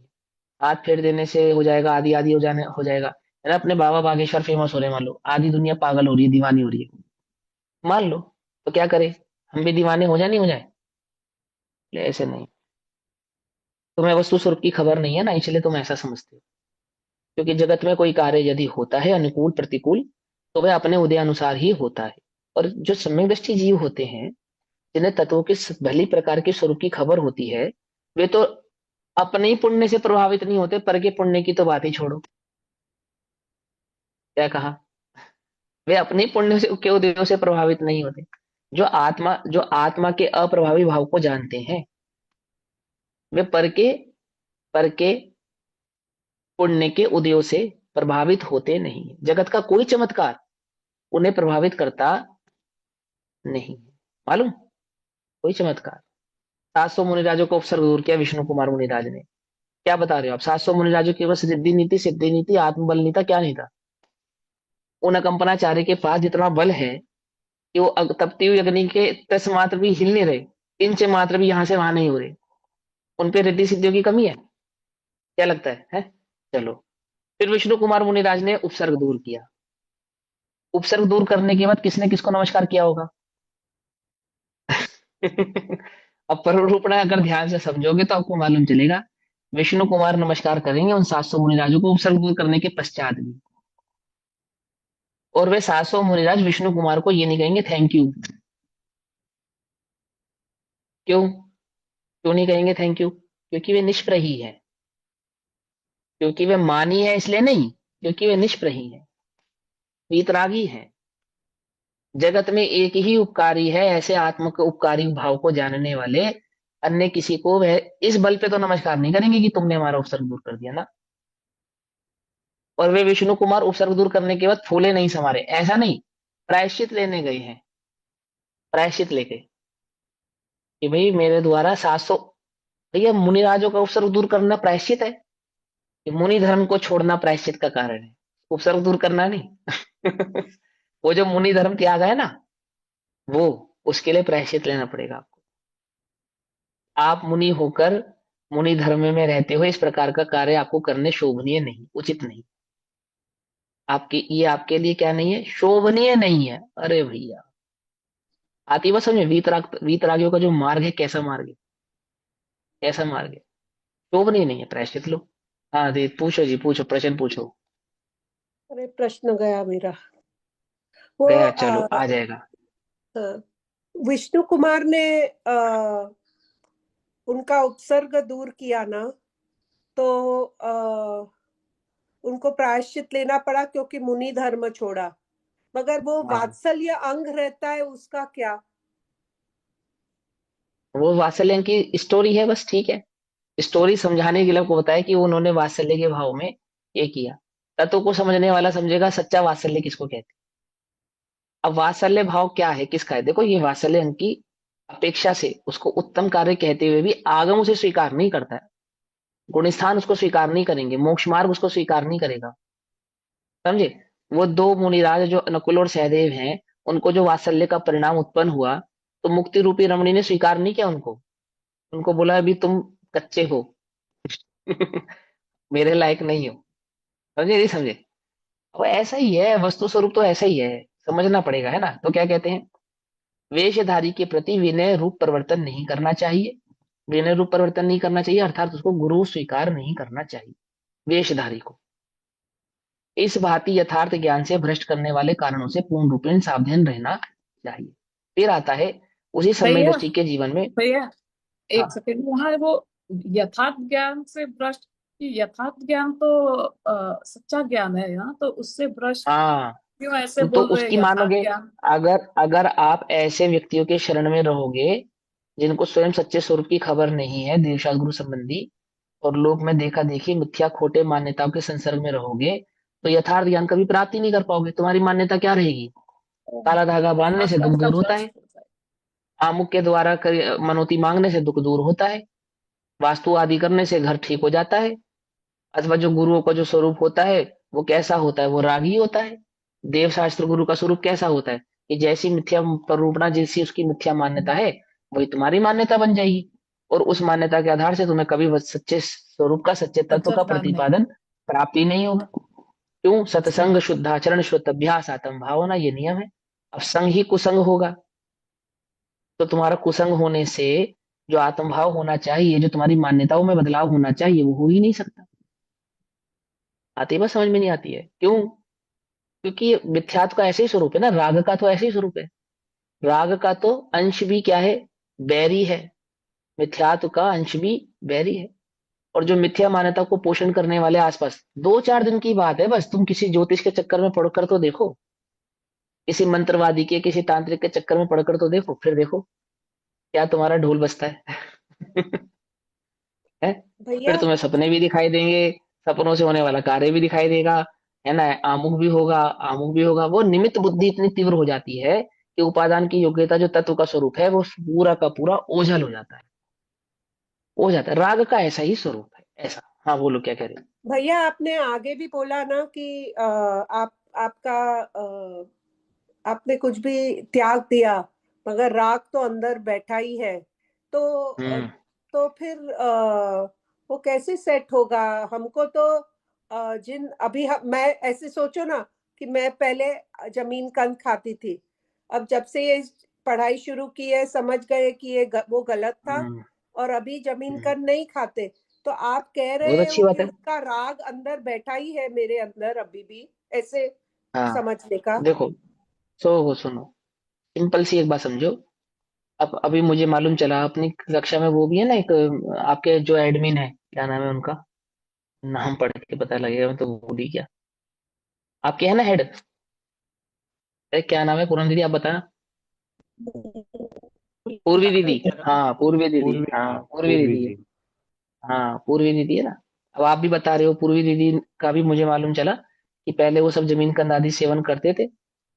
[SPEAKER 1] हाथ फेर देने से हो जाएगा, आदि आदि हो जाएगा, है ना। अपने बाबा बागेश्वर फेमस हो रहे हैं, मान लो आधी दुनिया पागल हो रही है, दीवानी हो रही है, मान लो, तो क्या करे, हम भी दीवाने हो जाए, नहीं हो जाए? ऐसे नहीं। तुम्हें वस्तु स्वरूप की खबर नहीं है ना, इसलिए तुम ऐसा समझते हो। क्योंकि जगत में कोई कार्य यदि होता है अनुकूल प्रतिकूल, तो वह अपने उदय अनुसार ही होता है। और जो सम्यक दृष्टि जीव होते हैं, जिन्हें तत्वों की भली प्रकार के स्वरूप की खबर होती है, वे तो अपने ही पुण्य से प्रभावित नहीं होते, पर के पुण्य की तो बात ही छोड़ो। क्या कहा? वे अपने ही पुण्य से के उदयों से प्रभावित नहीं होते। जो आत्मा के अप्रभावी भाव को जानते हैं, वे पर के पुण्य के उदयों से प्रभावित होते नहीं है। जगत का कोई चमत्कार उन्हें प्रभावित करता नहीं है। मालूम? कोई चमत्कार। 700 मुनिराजों को उपसर्ग दूर किया विष्णु कुमार मुनिराज ने। क्या बता रहे हो आप? 700 मुनिराजों की बस सिद्धि नीति आत्मबल नहीं था, क्या नहीं था? उन कंपनाचार्य के पास जितना बल है कि वो तपती हुई अग्नि के तस मात्र भी हिल नहीं रहे, इंच मात्र भी यहां से वहां नहीं हो रहे, उन पे रिद्धि सिद्धियों की कमी है? क्या लगता है? चलो, फिर विष्णु कुमार मुनिराज ने उपसर्ग दूर किया। उपसर्ग दूर करने के बाद किसने किसको नमस्कार किया होगा? अब प्ररूपणा अगर ध्यान से समझोगे तो आपको मालूम चलेगा। विष्णु कुमार नमस्कार करेंगे उन 700 मुनिराजों को उपसर्ग दूर करने के पश्चात भी। और वे 700 मुनिराज विष्णु कुमार को ये नहीं कहेंगे थैंक यू। क्यों? क्यों नहीं कहेंगे थैंक यू? क्योंकि वे निष्प्रही है। क्योंकि वे मानी है इसलिए नहीं, क्योंकि वे निष्प्रही है, वीतरागी है। जगत में एक ही उपकारी है, ऐसे आत्म के उपकारी भाव को जानने वाले। अन्य किसी को वह इस बल पे तो नमस्कार नहीं करेंगे कि तुमने हमारा उपसर्ग दूर कर दिया ना। और वे विष्णु कुमार उपसर्ग दूर करने के बाद फूले नहीं समारे, ऐसा नहीं, प्रायश्चित लेने गए हैं। प्रायश्चित लेके कि भाई मेरे द्वारा 700, भैया मुनिराजों का उपसर्ग दूर करना प्रायश्चित है कि मुनि धर्म को छोड़ना प्रायश्चित का कारण है? उपसर्ग दूर करना नहीं। वो जो मुनि धर्म त्याग है ना, वो, उसके लिए प्रायश्चित लेना पड़ेगा आपको। आप मुनि होकर मुनि धर्म में रहते हुए इस प्रकार का कार्य आपको करने शोभनीय नहीं, उचित नहीं। ये आपके लिए क्या नहीं है? शोभनीय नहीं है। अरे भैया, आती बात समझे? वीतरागियों का जो मार्ग है, कैसा मार्ग है, कैसा मार्ग है, शोभनीय नहीं है। प्रायश्चित लो। हाँ दी, पूछो जी, पूछो, प्रश्न पूछो।
[SPEAKER 2] अरे प्रश्न गया मेरा। वो
[SPEAKER 1] गया? चलो आ जाएगा।
[SPEAKER 2] हाँ, विष्णु कुमार ने उनका उपसर्ग दूर किया ना, तो उनको प्रायश्चित लेना पड़ा क्योंकि मुनि धर्म छोड़ा। मगर वो
[SPEAKER 1] हाँ,
[SPEAKER 2] वात्सल्य अंग रहता है, उसका क्या?
[SPEAKER 1] वो वात्सल्य की स्टोरी है बस, ठीक है। स्टोरी समझाने के लिए आपको बताया कि उन्होंने वात्सल्य के भाव में ये किया। तत्व को समझने वाला समझेगा सच्चा वात्सल्य किसको कहते हैं। अब वात्सल्य भाव क्या है, किसका है? देखो, ये वात्सल्य अंग की अपेक्षा से उसको उत्तम कार्य कहते हुए भी आगम उसे स्वीकार नहीं करता है। गुणस्थान उसको स्वीकार नहीं करेंगे, मोक्ष मार्ग उसको स्वीकार नहीं करेगा। समझे? वो दो मुनिराज जो नकुल और सहदेव हैं, उनको जो वात्सल्य का परिणाम उत्पन्न हुआ, तो मुक्ति रूपी रमणी ने स्वीकार नहीं किया उनको। उनको बोला अभी तुम कच्चे हो। मेरे लायक नहीं हो। समझे नहीं समझे? वो ऐसा ही है, वस्तु स्वरूप तो ऐसा ही है, समझना पड़ेगा, है ना। तो क्या कहते हैं? वेशधारी के प्रति विनय रूप परिवर्तन नहीं करना चाहिए। विनय रूप परिवर्तन नहीं करना चाहिए, अर्थात उसको गुरु स्वीकार नहीं करना चाहिए वेशधारी को। इस भांति यथार्थ ज्ञान से भ्रष्ट करने वाले कारणों से पूर्ण रूपेण सावधान रहना चाहिए। फिर आता है उसी सम्यक
[SPEAKER 4] भैया
[SPEAKER 1] दृष्टि के जीवन में।
[SPEAKER 4] भैया एक
[SPEAKER 1] हाँ
[SPEAKER 4] सेकेंड, वहाँ वो यथार्थ ज्ञान से भ्रष्ट, कि यथार्थ ज्ञान तो सच्चा ज्ञान है, यहाँ तो उससे भ्रष्ट
[SPEAKER 1] हाँ,
[SPEAKER 4] क्यों ऐसे
[SPEAKER 1] तो
[SPEAKER 4] बोल रहे हैं
[SPEAKER 1] उसकी
[SPEAKER 4] यथार्थ
[SPEAKER 1] मानोगे।
[SPEAKER 4] ज्ञान?
[SPEAKER 1] अगर अगर आप ऐसे व्यक्तियों के शरण में रहोगे जिनको स्वयं सच्चे स्वरूप की खबर नहीं है देवशास्त्र गुरु संबंधी, और लोक में देखा देखी मिथ्या खोटे मान्यताओं के संसर्ग में रहोगे, तो यथार्थ ज्ञान कभी प्राप्ति नहीं कर पाओगे। तुम्हारी मान्यता क्या रहेगी? काला धागा बांधने से
[SPEAKER 4] यथार्थ
[SPEAKER 1] दुख
[SPEAKER 4] ज्ञान का
[SPEAKER 1] दूर होता है,
[SPEAKER 4] भ्रष्ट हो जाए।
[SPEAKER 1] आमुख के द्वारा मनोती मांगने से दुख दूर होता है, वास्तु आदि करने से घर ठीक हो जाता है। अथवा जो गुरुओं का जो स्वरूप होता है वो कैसा होता है? वो रागी होता है। देव शास्त्र गुरु का स्वरूप कैसा होता है? कि जैसी मिथ्या प्ररूपणा, जैसी उसकी मिथ्या मान्यता है वही तुम्हारी मान्यता बन जाएगी, और उस मान्यता के आधार से तुम्हें कभी सच्चे स्वरूप का, सच्चे तत्व
[SPEAKER 4] सच्चा
[SPEAKER 1] का
[SPEAKER 4] ज्ञान नहीं।
[SPEAKER 1] प्रतिपादन प्राप्त ही नहीं होगा। क्यों?
[SPEAKER 4] अच्छा।
[SPEAKER 1] सत्संग शुद्धाचरण श्रुत अभ्यास आत्म भावना, ये नियम है। अब संग ही कुसंग होगा, तो तुम्हारा कुसंग होने से जो आत्मभाव होना चाहिए, जो तुम्हारी मान्यताओं में बदलाव होना चाहिए, वो हो ही नहीं सकता। आती बात समझ में नहीं आती है? क्यों? क्योंकि मिथ्यात्व का ऐसे ही स्वरूप है ना, राग का तो ऐसे ही स्वरूप है। राग का तो अंश भी क्या है? बैरी है। मिथ्यात्व का अंश भी बैरी है। और जो मिथ्या मान्यता को पोषण करने वाले आसपास, 2-4 दिन की बात है बस, तुम किसी ज्योतिष के चक्कर में पढ़कर तो देखो, किसी मंत्रवादी के, किसी तांत्रिक के चक्कर में पढ़कर तो देखो, फिर देखो क्या तुम्हारा ढोल बजता है। है? फिर
[SPEAKER 2] भैया
[SPEAKER 1] तुम्हें सपने भी दिखाई देंगे, सपनों से होने वाला कार्य भी दिखाई देगा, है ना, आमुख भी होगा, आमुख भी होगा। वो निमित्त बुद्धि इतनी तीव्र हो जाती है कि उपादान की योग्यता जो तत्व का स्वरूप है वो पूरा का पूरा ओझल हो जाता है, हो जाता है। राग का ऐसा ही स्वरूप है, ऐसा। हाँ बोलो, क्या कह रहे
[SPEAKER 2] भैया आपने आगे भी बोला ना कि आप आपका आपने कुछ भी त्याग दिया, मगर राग तो अंदर बैठा ही है। तो
[SPEAKER 1] हो?
[SPEAKER 2] तो फिर वो कैसे सेट होगा? हमको तो जिन अभी मैं ऐसे सोचो ना कि मैं पहले जमीन कंद खाती थी। अब जब से ये पढ़ाई शुरू की है समझ गए कि ये वो गलत था,
[SPEAKER 1] हम्म,
[SPEAKER 2] और अभी जमीन
[SPEAKER 1] हम्म,
[SPEAKER 2] कंद नहीं खाते। तो आप कह
[SPEAKER 1] बहुत
[SPEAKER 2] रहे
[SPEAKER 1] अच्छी
[SPEAKER 2] हो
[SPEAKER 1] बात
[SPEAKER 2] कि
[SPEAKER 1] है।
[SPEAKER 2] उसका राग अंदर बैठा ही है मेरे अंदर अभी भी, ऐसे
[SPEAKER 1] हाँ
[SPEAKER 2] समझने का।
[SPEAKER 1] देखो, सुनो, सिंपल सी एक बात समझो। अब अभी मुझे मालूम चला अपनी कक्षा में वो भी है ना एक, आपके जो एडमिन है, क्या नाम है उनका? नाम पढ़ के पता लगेगा, मैं तो भूल ही गया। आपके है ना हेड? अरे क्या नाम है पूनम दीदी, आप बताना। पूर्वी दीदी, हाँ पूर्वी दीदी,
[SPEAKER 3] पूर्वी
[SPEAKER 1] हाँ
[SPEAKER 3] जी।
[SPEAKER 1] पूर्वी
[SPEAKER 3] पूर्वी
[SPEAKER 1] दीदी है।
[SPEAKER 3] जी।
[SPEAKER 1] हाँ पूर्वी दीदी है ना। अब आप भी बता रहे हो पूर्वी दीदी का भी मुझे मालूम चला कि पहले वो सब जमीन कंद आदि सेवन करते थे,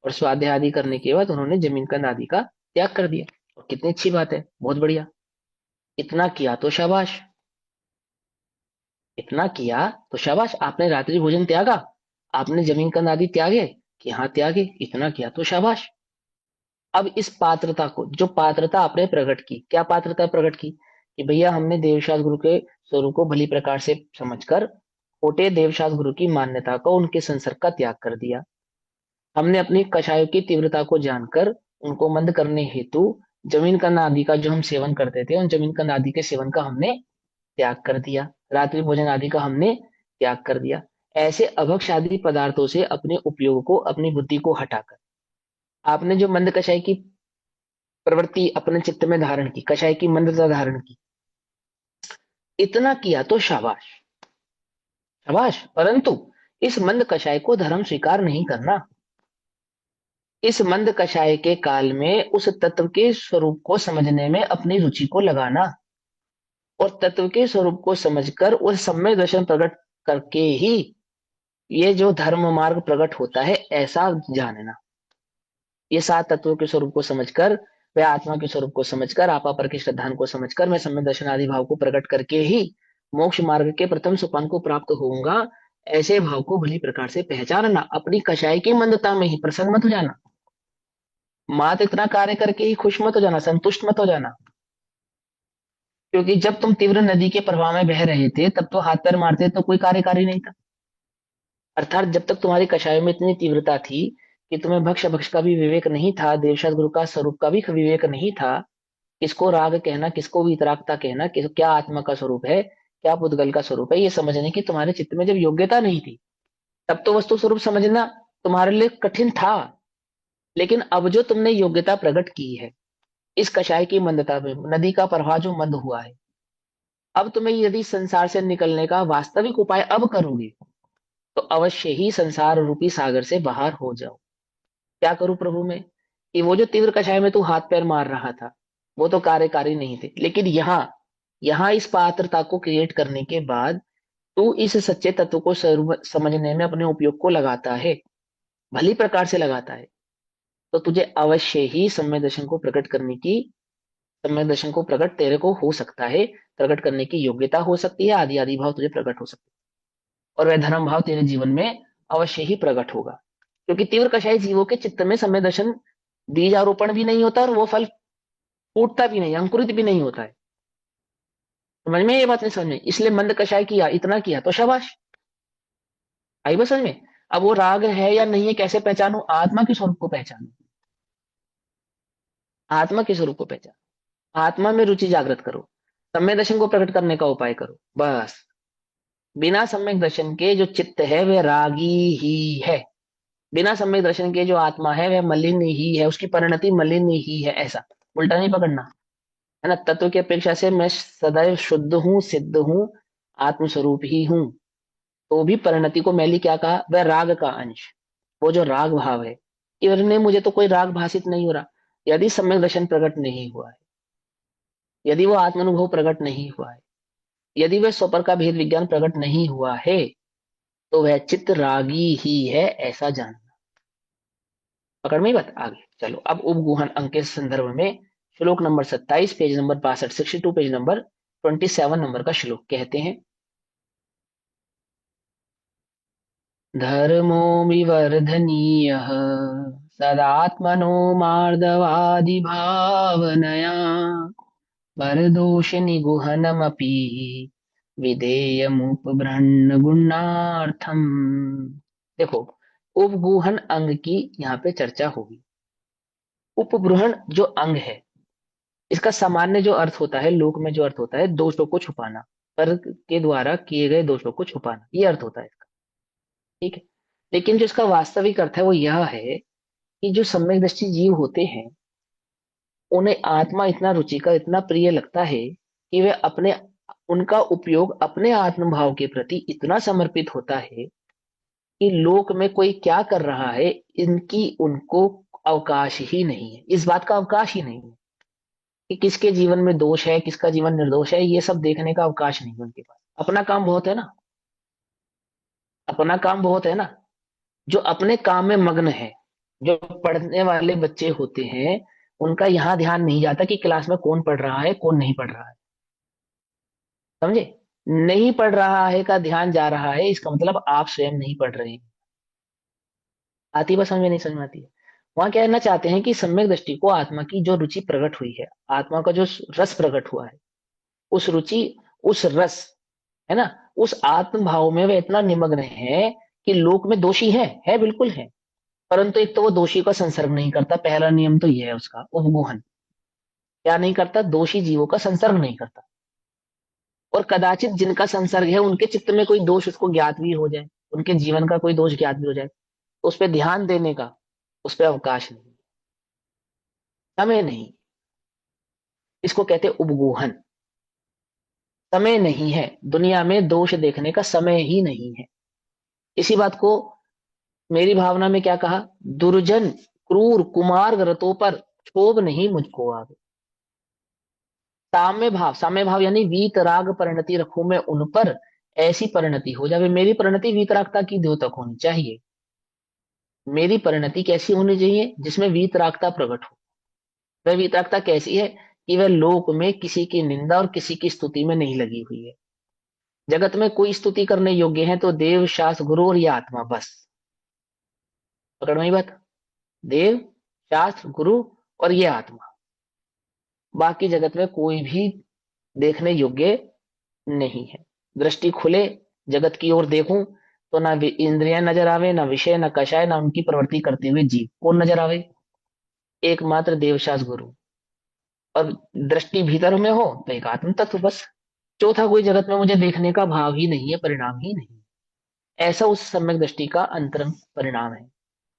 [SPEAKER 1] और स्वाध्याय आदि करने के बाद उन्होंने जमीन कंद आदि का त्याग कर दिया। और कितनी अच्छी बात है, बहुत बढ़िया। इतना किया तो शाबाश, इतना किया तो शाबाश। आपने रात्रि भोजन त्यागा, आपने जमीन कंद आदि त्यागे, कि हाँ त्यागे, इतना किया तो शाबाश। अब इस पात्रता को, जो पात्रता आपने प्रकट की, क्या पात्रता प्रकट की? कि भैया हमने देवशास्त्र गुरु के स्वरूप को भली प्रकार से समझकर खोटे देवशास्त्र गुरु की मान्यता को, उनके संसर्ग का त्याग कर दिया। हमने अपनी कषायों की तीव्रता को जानकर उनको मंद करने हेतु जमीन कंद आदि का जो हम सेवन करते थे, उन जमीन कंद आदि के सेवन का हमने त्याग कर दिया। रात्रि भोजन आदि का हमने त्याग कर दिया। ऐसे अभक्ष आदि पदार्थों से अपने उपयोग को, अपनी बुद्धि को हटाकर आपने जो मंद कषाय की प्रवृत्ति अपने चित्त में धारण की, कषाय की मंदता धारण की, इतना किया तो शाबाश, शाबाश। परंतु इस मंद कषाय को धर्म स्वीकार नहीं करना। इस मंद कषाय के काल में उस तत्व के स्वरूप को समझने में अपनी रुचि को लगाना, और तत्व के स्वरूप को समझकर उस सम्यक दर्शन प्रकट करके ही ये जो धर्म मार्ग प्रकट होता है, ऐसा जानना। ये 7 तत्वों के स्वरूप को समझकर, वह आत्मा के स्वरूप को समझकर, आपा पर के श्रद्धान को समझकर, मैं सम्यक दर्शन आदि भाव को प्रकट करके ही मोक्ष मार्ग के प्रथम सोपान को प्राप्त होऊंगा। ऐसे भाव को भली प्रकार से पहचानना, अपनी कषाय की मंदता में ही प्रसन्न मत हो जाना, मात्र इतना कार्य करके ही खुश मत हो जाना, संतुष्ट मत हो जाना। क्योंकि जब तुम तीव्र नदी के प्रवाह में बह रहे थे तब तो हाथ पैर मारते तो कोई कार्यकारी नहीं था। अर्थात जब तक तुम्हारी कषायों में इतनी तीव्रता थी कि तुम्हें भक्ष भक्ष का भी विवेक नहीं था, देवशास्त्र गुरु का स्वरूप का भी विवेक नहीं था, किसको राग कहना, किसको वितरागता कहना, क्या आत्मा का स्वरूप है, क्या पुद्गल का स्वरूप है, ये समझने की तुम्हारे चित्त में जब योग्यता नहीं थी, तब तो वस्तु स्वरूप समझना तुम्हारे लिए कठिन था, लेकिन अब जो तुमने योग्यता प्रकट की है इस कषाय की मंदता में, नदी का प्रवाह जो मंद हुआ है, अब तुम्हें यदि संसार से निकलने का वास्तविक उपाय अब करोगे तो अवश्य ही संसार रूपी सागर से बाहर हो जाओ। क्या करूं प्रभु मैं, कि वो जो तीव्र कषाय में तू हाथ पैर मार रहा था वो तो कार्यकारी नहीं थे, लेकिन यहाँ यहाँ इस पात्रता को क्रिएट करने के बाद तू इस सच्चे तत्व को समझने में अपने उपयोग को लगाता है, भली प्रकार से लगाता है, तो तुझे अवश्य ही सम्यक दर्शन को प्रकट करने की, सम्यक दर्शन को प्रकट तेरे को हो सकता है, प्रकट करने की योग्यता हो सकती है, आदि आदि भाव तुझे प्रकट हो सकते हैं, और वह धर्म भाव तेरे जीवन में अवश्य ही प्रकट होगा। क्योंकि तीव्र कषाय जीवों के चित्त में सम्यक दर्शन बीजारोपण भी नहीं होता, और वो फल फूटता भी नहीं, अंकुरित भी नहीं होता है। समझ में ये बात नहीं समझ में, इसलिए मंद कषाय किया, इतना किया तो शाबाश, आई बस समझ में। अब वो राग है या नहीं है कैसे पहचानू, आत्मा के स्वरूप को पहचानू, आत्मा के स्वरूप को पहचानो, आत्मा में रुचि जागृत करो, सम्यक दर्शन को प्रकट करने का उपाय करो, बस। बिना सम्यक दर्शन के जो चित्त है वह रागी ही है, बिना सम्यक दर्शन के जो आत्मा है वह मलिन ही है, उसकी परिणति मलिन ही है, ऐसा उल्टा नहीं पकड़ना, है ना। तत्व की अपेक्षा से मैं सदैव शुद्ध हूँ, सिद्ध हूँ, आत्मस्वरूप ही हूँ, तो भी परिणति को मैली क्या कहा, वह राग का अंश, वो जो राग भाव है कि अरे मुझे तो कोई राग भाषित नहीं हो रहा। यदि सम्यक दर्शन प्रकट नहीं हुआ है, यदि वो आत्मानुभव प्रकट नहीं हुआ है, यदि वह स्वपर का भेद विज्ञान प्रकट नहीं हुआ है, तो वह चित्त रागी ही है, ऐसा जानना। पकड़ में ही बात। आगे चलो, अब उपगुहन अंक के संदर्भ में श्लोक number 27, page number 62, 62 page number 27 number का श्लोक कहते हैं, धर्मो विवर्धनीय सदात्मनो मार्दवादि भावनया परदोष निगुहनमपि विधेयमुपबृह्ण गुणार्थम। देखो, उपगुहन अंग की यहाँ पे चर्चा होगी। उपबृहण जो अंग है, इसका सामान्य जो अर्थ होता है, लोक में जो अर्थ होता है, दोषों को छुपाना, पर के द्वारा किए गए दोषों को छुपाना, ये अर्थ होता है इसका, ठीक है। लेकिन जो इसका वास्तविक अर्थ है वो यह है कि जो सम्यक दृष्टि जीव होते हैं उन्हें आत्मा इतना रुचिकर, इतना प्रिय लगता है कि वे अपने, उनका उपयोग अपने आत्मभाव के प्रति इतना समर्पित होता है कि लोक में कोई क्या कर रहा है इनकी उनको अवकाश ही नहीं है, इस बात का अवकाश ही नहीं है कि किसके जीवन में दोष है, किसका जीवन निर्दोष है, ये सब देखने का अवकाश नहीं है उनके पास। अपना काम बहुत है ना, अपना काम बहुत है ना। जो अपने काम में मग्न है, जो पढ़ने वाले बच्चे होते हैं, उनका यहाँ ध्यान नहीं जाता कि क्लास में कौन पढ़ रहा है कौन नहीं पढ़ रहा है, समझे। नहीं पढ़ रहा है का ध्यान जा रहा है, इसका मतलब आप स्वयं नहीं पढ़ रहे हैं। आती बस समझ में नहीं, समझ में आती है। वहां कहना चाहते हैं कि सम्यक दृष्टि को आत्मा की जो रुचि प्रकट हुई है, आत्मा का जो रस प्रकट हुआ है, उस रुचि, उस रस, है ना, उस आत्म भाव में वे इतना निमग्न है कि लोक में दोषी है बिल्कुल है, परंतु एक तो वो दोषी का संसर्ग नहीं करता, पहला नियम तो यह है उसका, उपमोहन क्या नहीं करता, दोषी जीवों का संसर्ग नहीं करता। और कदाचित जिनका संसर्ग है उनके चित्त में कोई दोष उसको ज्ञात भी हो जाए, उनके जीवन का कोई दोष ज्ञात भी हो जाए, तो उस पर ध्यान देने का उस पर अवकाश नहीं, समय नहीं, इसको कहते उपगोहन। समय नहीं है दुनिया में, दोष देखने का समय ही नहीं है। इसी बात को मेरी भावना में क्या कहा, दुर्जन क्रूर कुमार व्रतों पर क्षोभ नहीं मुझको आवे। साम्य भाव यानी वीतराग परिणति रखूं मैं उन पर, ऐसी परिणति हो जावे। मेरी परिणति वीतरागता की द्योतक होनी चाहिए। मेरी परिणति कैसी होनी चाहिए, जिसमें वीतरागता प्रकट हो। वह वीतरागता कैसी है कि वह लोक में किसी की निंदा और किसी की स्तुति में नहीं लगी हुई है। जगत में कोई स्तुति करने योग्य है तो देव, शास्त्र, गुरु और ये आत्मा, बस। पकड़ में बात, देव, शास्त्र, गुरु और ये आत्मा, बाकी जगत में कोई भी देखने योग्य नहीं है। दृष्टि खुले, जगत की ओर देखूं तो ना इंद्रियां नजर आवे, ना विषय, ना कषाय, ना उनकी प्रवृत्ति करते हुए जीव, कौन नजर आवे, एकमात्र देवशास्त्र गुरु। और दृष्टि भीतर में हो तो एक आत्म तत्व, बस। चौथा कोई जगत में मुझे देखने का भाव ही नहीं है, परिणाम ही नहीं। ऐसा उस सम्यक दृष्टि का अंतरंग परिणाम है।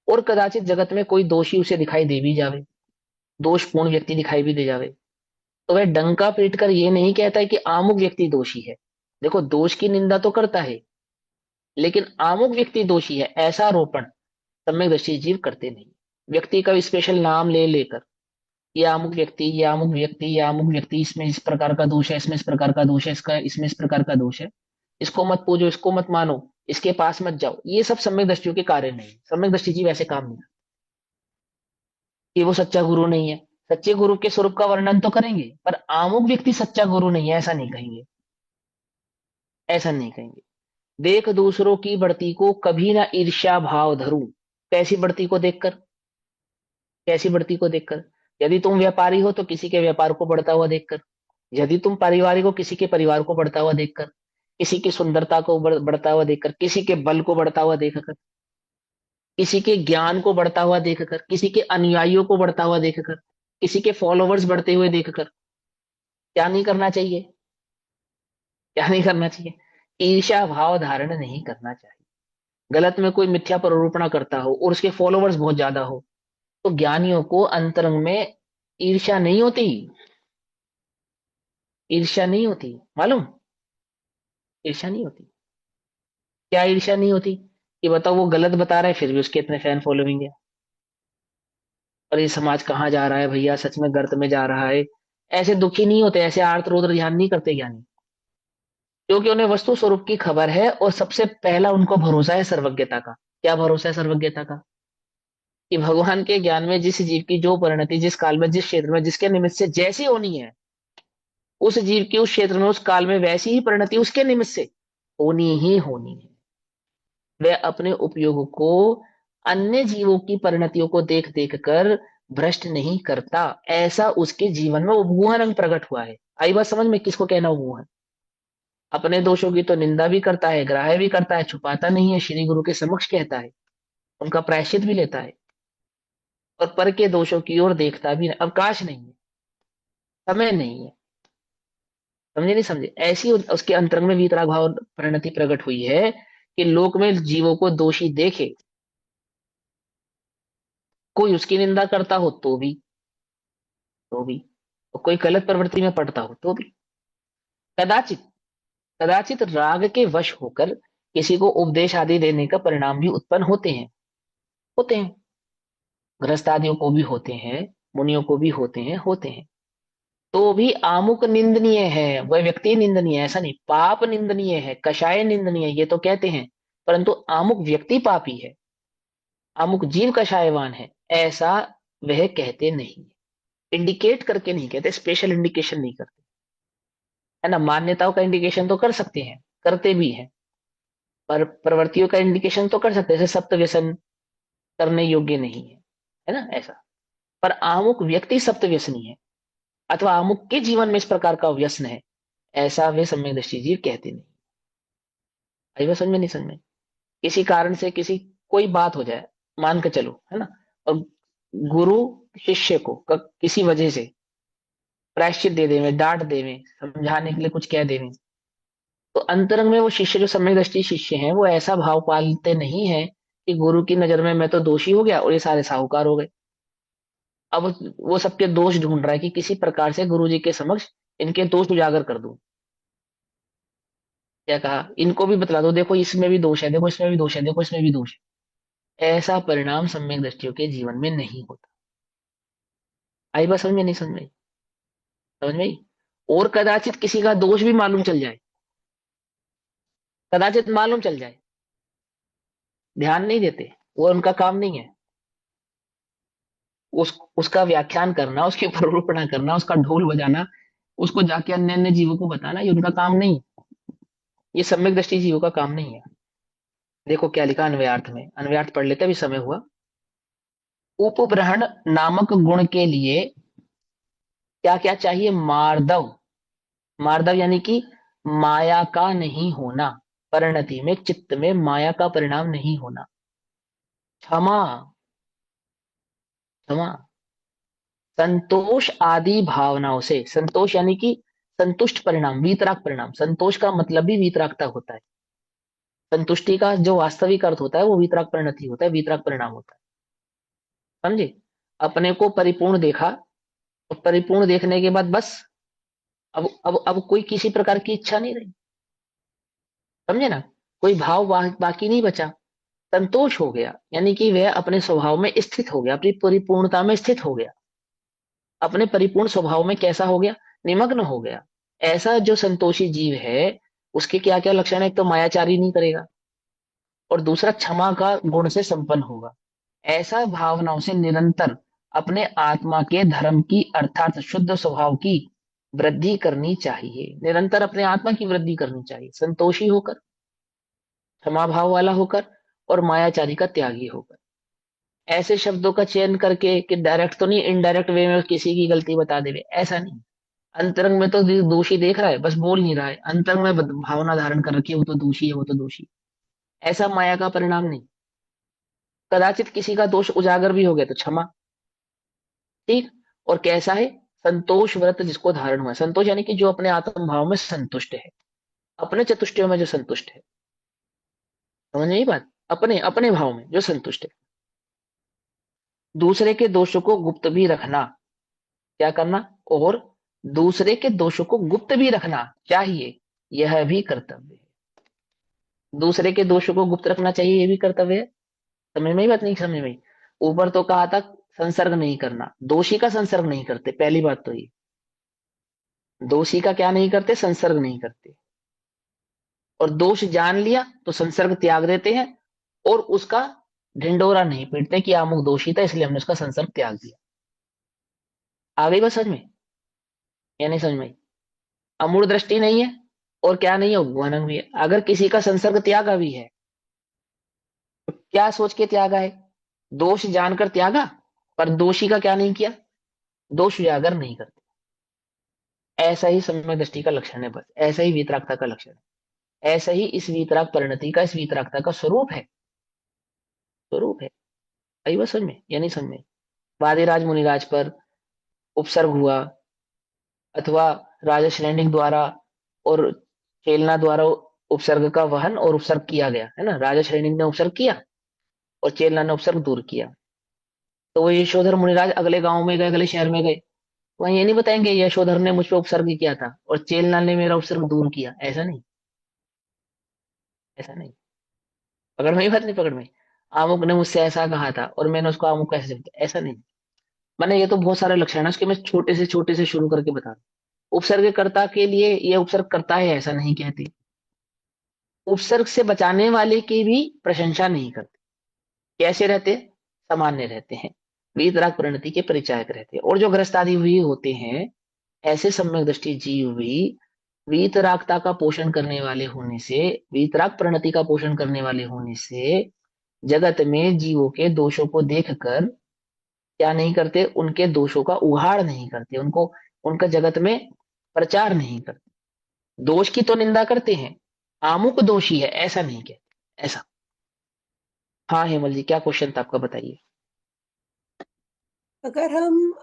[SPEAKER 1] और कदाचित जगत में कोई दोषी उसे दिखाई दे भी जावे, दोषपूर्ण व्यक्ति दिखाई भी दे जावे, तो वह डंका पीट कर ये नहीं कहता है कि आमुक व्यक्ति दोषी है। देखो, दोष की निंदा तो करता है, लेकिन आमुक व्यक्ति दोषी है ऐसा आरोपण सम्यक दृष्टि जीव करते नहीं। व्यक्ति का स्पेशल नाम ले लेकर, ये अमुक व्यक्ति, ये अमुक व्यक्ति, ये अमुक व्यक्ति, इसमें इस प्रकार का दोष है, इसमें इस प्रकार का दोष है, इसका इसमें इस प्रकार का दोष है, इसको मत पूजो, इसको मत मानो, इसके पास मत जाओ, ये सब सम्यक दृष्टियों के कार्य नहीं। सम्यक दृष्टि जीव ऐसे काम नहीं करते। कि वो सच्चा गुरु नहीं है, सच्चे गुरु के स्वरूप का वर्णन तो करेंगे, पर अमुक व्यक्ति सच्चा गुरु नहीं है ऐसा नहीं कहेंगे, ऐसा नहीं कहेंगे। देख दूसरों की बढ़ती को कभी ना ईर्ष्या भाव धरूं। कैसी बढ़ती को देखकर? कैसी बढ़ती को देखकर? यदि तुम व्यापारी हो तो किसी के व्यापार को बढ़ता हुआ देखकर, यदि तुम पारिवारिक हो किसी के परिवार को बढ़ता हुआ देखकर, किसी की सुंदरता को बढ़ता हुआ देखकर, किसी के बल को बढ़ता हुआ देखकर, किसी के ज्ञान को बढ़ता हुआ देखकर, किसी के अनुयायियों को बढ़ता हुआ देखकर, किसी के फॉलोवर्स बढ़ते हुए देखकर, क्या नहीं करना चाहिए? क्या नहीं करना चाहिए? ईर्ष्या भाव धारण नहीं करना चाहिए। गलत में कोई मिथ्या प्ररूपणा करता हो और उसके फॉलोवर्स बहुत ज्यादा हो, तो ज्ञानियों को अंतरंग में ईर्ष्या नहीं होती, ईर्ष्या नहीं होती, मालूम? ईर्ष्या नहीं होती। क्या ईर्ष्या नहीं होती? कि बताओ, वो गलत बता रहा है फिर भी उसके इतने फैन फॉलोइंग है, और ये समाज कहाँ जा रहा है भैया, सच में गर्त में जा रहा है। ऐसे दुखी नहीं होते, ऐसे आर्त रोद्र ध्यान नहीं करते ज्ञानी, क्योंकि उन्हें वस्तु स्वरूप की खबर है और सबसे पहला उनको भरोसा है सर्वज्ञता का। क्या भरोसा है सर्वज्ञता का? कि भगवान के ज्ञान में जिस जीव की जो परिणति जिस काल में जिस क्षेत्र में जिसके निमित्त से जैसी होनी है, उस जीव की उस क्षेत्र में उस काल में वैसी ही परिणति उसके निमित्त से होनी ही होनी है। वह अपने उपयोग को अन्य जीवों की परिणतियों को देख देख कर भ्रष्ट नहीं करता, ऐसा उसके जीवन में उपगुहन रंग प्रकट हुआ है। आई बात समझ में किसको कहना उपगुहन? अपने दोषों की तो निंदा भी करता है, ग्राह्य भी करता है, छुपाता नहीं है, श्री गुरु के समक्ष कहता है, उनका प्रायश्चित भी लेता है, और पर के दोषों की ओर देखता भी नहीं। अवकाश नहीं है, समय नहीं है। समझे नहीं समझे? ऐसी उसके अंतरंग में वीतराग भाव परिणति प्रकट हुई है कि लोक में जीवों को दोषी देखे, कोई उसकी निंदा करता हो तो भी और कोई गलत प्रवृत्ति में पड़ता हो तो भी। कदाचित कदाचित राग के वश होकर किसी को उपदेश आदि देने का परिणाम भी उत्पन्न होते हैं। गृहस्थ आदियों को भी होते हैं, मुनियों को भी होते हैं। तो भी आमुक निंदनीय है, वह व्यक्ति निंदनीय है ऐसा नहीं, पाप निंदनीय है, कषाय निंदनीय है ये तो कहते हैं, परंतु आमुक व्यक्ति पापी है, अमुक जीव कषायवान है ऐसा वह कहते नहीं। इंडिकेट करके नहीं कहते, स्पेशल इंडिकेशन नहीं करते, है ना। मान्यताओं का इंडिकेशन तो कर सकते हैं, करते भी हैं, पर प्रवृत्तियों का इंडिकेशन तो कर सकते हैं, जैसे सप्त व्यसन करने योग्य नहीं है ना ऐसा। पर आमुक व्यक्ति सप्त व्यसनी है अथवा आमुक के जीवन में इस प्रकार का व्यसन है, ऐसा वे सम्यक दृष्टि जीव कहते नहीं। आई बात समझ में नहीं समझ में? किसी कारण से किसी कोई बात हो जाए, मान के चलो, है ना, और गुरु शिष्य को किसी वजह से प्रायश्चित दे देवे, डांट देवे, समझाने के लिए कुछ कह देवे, तो अंतरंग में वो शिष्य जो सम्यक दृष्टि शिष्य हैं वो ऐसा भाव पालते नहीं है कि गुरु की नजर में मैं तो दोषी हो गया और ये सारे साहूकार हो गए। अब वो सबके दोष ढूंढ रहा है कि किसी प्रकार से गुरु जी के समक्ष इनके दोष उजागर कर दूं। क्या कहा? इनको भी बतला दो, देखो इसमें भी दोष है, देखो इसमें भी दोष है, देखो इसमें भी दोष है। ऐसा परिणाम सम्यक दृष्टियों के जीवन में नहीं होता। आई बात समझ में नहीं समझ में? समझ में आई? और कदाचित किसी का दोष भी मालूम चल जाए, कदाचित मालूम चल जाए, ध्यान नहीं देते, वो उनका काम नहीं है। उसका व्याख्यान करना, उसकी प्ररूपणा करना, उसका ढोल बजाना, उसको जाके अन्य अन्य जीवों को बताना, ये उनका काम नहीं है। ये सम्यक दृष्टि जीवों का काम नहीं है। देखो क्या लिखा अन्वयार्थ में, अन्वयार्थ पढ़ लेते, अभी समय हुआ। उपब्रहण नामक गुण के लिए क्या क्या चाहिए? मार्दव, मार्दव यानी कि माया का नहीं होना, परिणति में चित्त में माया का परिणाम नहीं होना। क्षमा, क्षमा, संतोष आदि भावनाओं से, संतोष यानी कि संतुष्ट परिणाम, वीतराग परिणाम, संतोष का मतलब भी वीतरागता होता है। संतुष्टि का जो वास्तविक अर्थ होता है वो वीतराग परिणति होता है, वीतराग परिणाम होता है। समझे? अपने को परिपूर्ण देखा, और परिपूर्ण देखने के बाद बस अब कोई किसी प्रकार की इच्छा नहीं रही। समझे ना? कोई भाव बाकी नहीं बचा। संतोष हो गया, यानी कि वह अपने स्वभाव में स्थित हो गया, अपनी परिपूर्णता में स्थित हो गया, अपने परिपूर्ण स्वभाव में कैसा हो गया, निमग्न हो गया। ऐसा जो संतोषी जीव है उसके क्या क्या लक्षण है? एक तो मायाचारी नहीं करेगा, और दूसरा क्षमा का गुण से संपन्न होगा। ऐसा भावनाओं से निरंतर अपने आत्मा के धर्म की अर्थात शुद्ध स्वभाव की वृद्धि करनी चाहिए। निरंतर अपने आत्मा की वृद्धि करनी चाहिए, संतोषी होकर, क्षमा भाव वाला होकर, और मायाचारी का त्यागी होकर। ऐसे शब्दों का चयन करके कि डायरेक्ट तो नहीं, इनडायरेक्ट वे में किसी की गलती बता देवे, ऐसा नहीं। अंतरंग में तो दोषी देख रहा है, बस बोल नहीं रहा है, अंतरंग में भावना धारण कर रखी है, वो तो दोषी है, वो तो दोषी। ऐसा माया का परिणाम नहीं। कदाचित किसी का दोष उजागर भी हो गया तो क्षमा, ठीक। और कैसा है? संतोष व्रत जिसको धारण हुआ है। संतोष यानी कि जो अपने आत्म भाव में संतुष्ट है, अपने चतुष्टयों में जो संतुष्ट है। समझ नहीं बात? अपने अपने भाव में जो संतुष्ट है। दूसरे के दोषों को गुप्त भी रखना, क्या करना? और दूसरे के दोषों को गुप्त भी रखना चाहिए, यह भी कर्तव्य है। दूसरे के दोषों को गुप्त रखना चाहिए, यह भी कर्तव्य है। समझ में ही बात? नहीं समझ में आई? ऊपर तो कहा था संसर्ग नहीं करना, दोषी का संसर्ग नहीं करते, पहली बात तो ये। दोषी का क्या नहीं करते? संसर्ग नहीं करते। और दोष जान लिया तो संसर्ग त्याग देते हैं, और उसका ढिंडोरा नहीं पीटते कि अमुक दोषी था इसलिए हमने उसका संसर्ग त्याग दिया। आ गई बात समझ में या नहीं समझ में आई? अमूढ़ दृष्टि नहीं है, और क्या नहीं है? उपमानंग भी है। अगर किसी का संसर्ग त्यागा भी है तो क्या सोच के त्यागा है? दोष जानकर त्यागा, पर दोषी का क्या नहीं किया? दोष उजागर नहीं करते। ऐसा ही सम्यक दृष्टि का लक्षण है, बस ऐसा ही वीतरागता का लक्षण है। ऐसा ही इस वीतराग परिणति का, इस वीतरागता का स्वरूप है, स्वरूप है। आई बात समझ में या नहीं समझ में? वादिराज मुनिराज पर उपसर्ग हुआ, अथवा राजा श्रेणिक द्वारा और चेलना द्वारा उपसर्ग का वहन और उपसर्ग किया गया है ना। राजा श्रेणिक ने उपसर्ग किया और चेलना ने उपसर्ग दूर किया। तो वो यशोधर मुनिराज अगले गांव में गए, अगले शहर में गए, वहां ये नहीं बताएंगे यशोधर ने मुझ पर उपसर्ग किया था और चेलना ने मेरा उपसर्ग दूर किया, ऐसा नहीं, ऐसा नहीं। पकड़ में ही बात? नहीं पकड़ में? आमुक ने मुझसे ऐसा कहा था और मैंने उसको आमुक कैसे बोला, ऐसा नहीं। मैंने ये तो बहुत सारे लक्षण है उसके, मैं छोटे से शुरू करके बता रहा हूं। उपसर्गकर्ता के लिए ये उपसर्ग करता है ऐसा नहीं कहते, उपसर्ग से बचाने वाले की भी प्रशंसा नहीं करते। कैसे रहते? सामान्य रहते हैं, वीतराग परिणति के परिचायक रहते हैं। और जो ग्रस्त आदि हुए होते हैं, ऐसे सम्यक दृष्टि जीव भी वीतरागता का पोषण करने वाले होने से, वीतराग परिणति का पोषण करने वाले होने से, जगत में जीवों के दोषों को देखकर क्या नहीं करते? उनके दोषों का उघाड़ नहीं करते, उनको उनका जगत में प्रचार नहीं करते। दोष की तो निंदा करते हैं, आमुक दोषी है ऐसा नहीं कहते, ऐसा। हाँ हेमल जी, क्या क्वेश्चन था आपका, बताइए।
[SPEAKER 2] अगर हम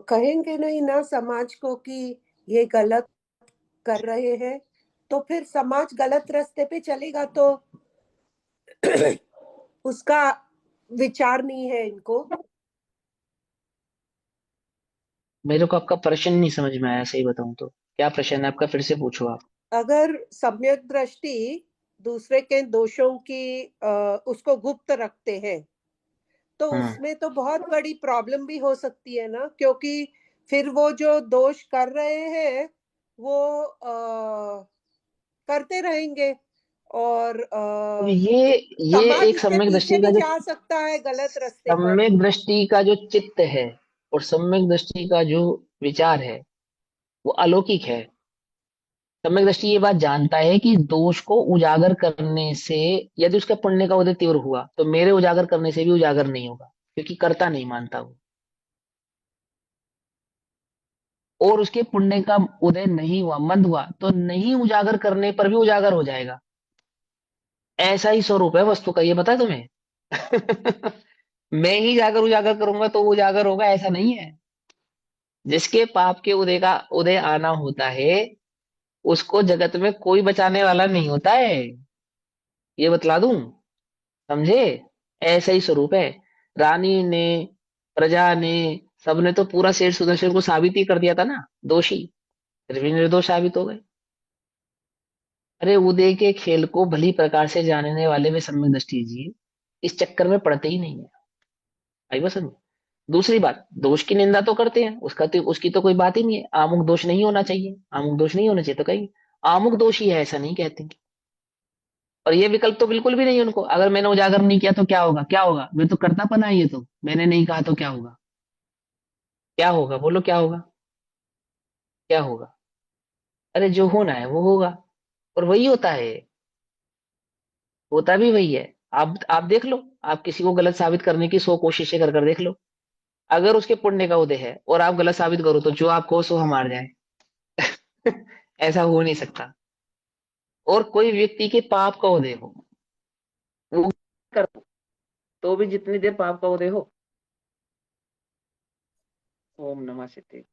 [SPEAKER 2] कहेंगे नहीं ना समाज को कि ये गलत कर रहे हैं, तो फिर समाज गलत रास्ते पे चलेगा, तो उसका विचार नहीं है इनको।
[SPEAKER 1] मेरे को आपका प्रश्न नहीं समझ में आया, सही बताऊं तो। क्या प्रश्न है आपका? फिर से पूछो आप।
[SPEAKER 2] अगर सम्यक दृष्टि दूसरे के दोषों की उसको गुप्त रखते हैं, तो
[SPEAKER 1] हम्म।
[SPEAKER 2] उसमें तो बहुत बड़ी प्रॉब्लम भी हो सकती है ना, क्योंकि फिर वो जो दोष कर रहे हैं वो करते रहेंगे, और
[SPEAKER 1] अब ये
[SPEAKER 2] समाज
[SPEAKER 1] एक
[SPEAKER 2] इससे
[SPEAKER 1] सम्यक
[SPEAKER 2] पीछे
[SPEAKER 1] दृष्टि
[SPEAKER 2] भी
[SPEAKER 1] का जो,
[SPEAKER 2] जा सकता है गलत रास्ते पर।
[SPEAKER 1] सम्यक दृष्टि का जो चित्त है और सम्यक दृष्टि का जो विचार है वो अलौकिक है। सम्यक दृष्टि ये बात जानता है कि दोष को उजागर करने से, यदि उसका पुण्य का उदय तीव्र हुआ तो मेरे उजागर करने से भी उजागर नहीं होगा, क्योंकि कर्ता नहीं मानता वो। और उसके पुण्य का उदय नहीं हुआ, मंद हुआ, तो नहीं उजागर करने पर भी उजागर हो जाएगा। ऐसा ही स्वरूप है वस्तु का, ये पता है तुम्हें? मैं ही जाकर उजागर करूंगा तो वो उजागर होगा, ऐसा नहीं है। जिसके पाप के उदय का उदय आना होता है, उसको जगत में कोई बचाने वाला नहीं होता है, ये बतला दूं, समझे। ऐसा ही स्वरूप है। रानी ने, प्रजा ने, सबने तो पूरा शेर सुदर्शन को साबित ही कर दिया था ना दोषी, फिर भी निर्दोष साबित हो गए। अरे उदय के खेल को भली प्रकार से जानने वाले वे सम्यक दृष्टि जी इस चक्कर में पड़ते ही नहीं है। आई बात समझ। दूसरी बात, दोष की निंदा तो करते हैं, उसकी तो कोई बात ही नहीं है, आमुक दोष नहीं होना चाहिए, आमुक दोष नहीं होना चाहिए तो कहीं आमुक दोष ही है, ऐसा नहीं कहते। और ये विकल्प तो बिल्कुल भी नहीं है उनको। अगर मैंने उजागर नहीं किया तो क्या होगा, क्या होगा, मैं तो कर्तापना है, ये तो मैंने नहीं कहा तो क्या होगा, क्या होगा, बोलो क्या होगा, क्या होगा। अरे जो होना है वो होगा, और वही होता है, होता भी वही है। आप देख लो, आप किसी को गलत साबित करने की 100 कोशिशें कर कर देख लो, अगर उसके पुण्य का उदय है और आप गलत साबित करो तो जो आप कहो सो हम हार जाए। ऐसा हो नहीं सकता। और कोई व्यक्ति के पाप का उदय हो, वो कर, तो भी जितनी देर पाप का उदय हो। ओम नमः शिवाय।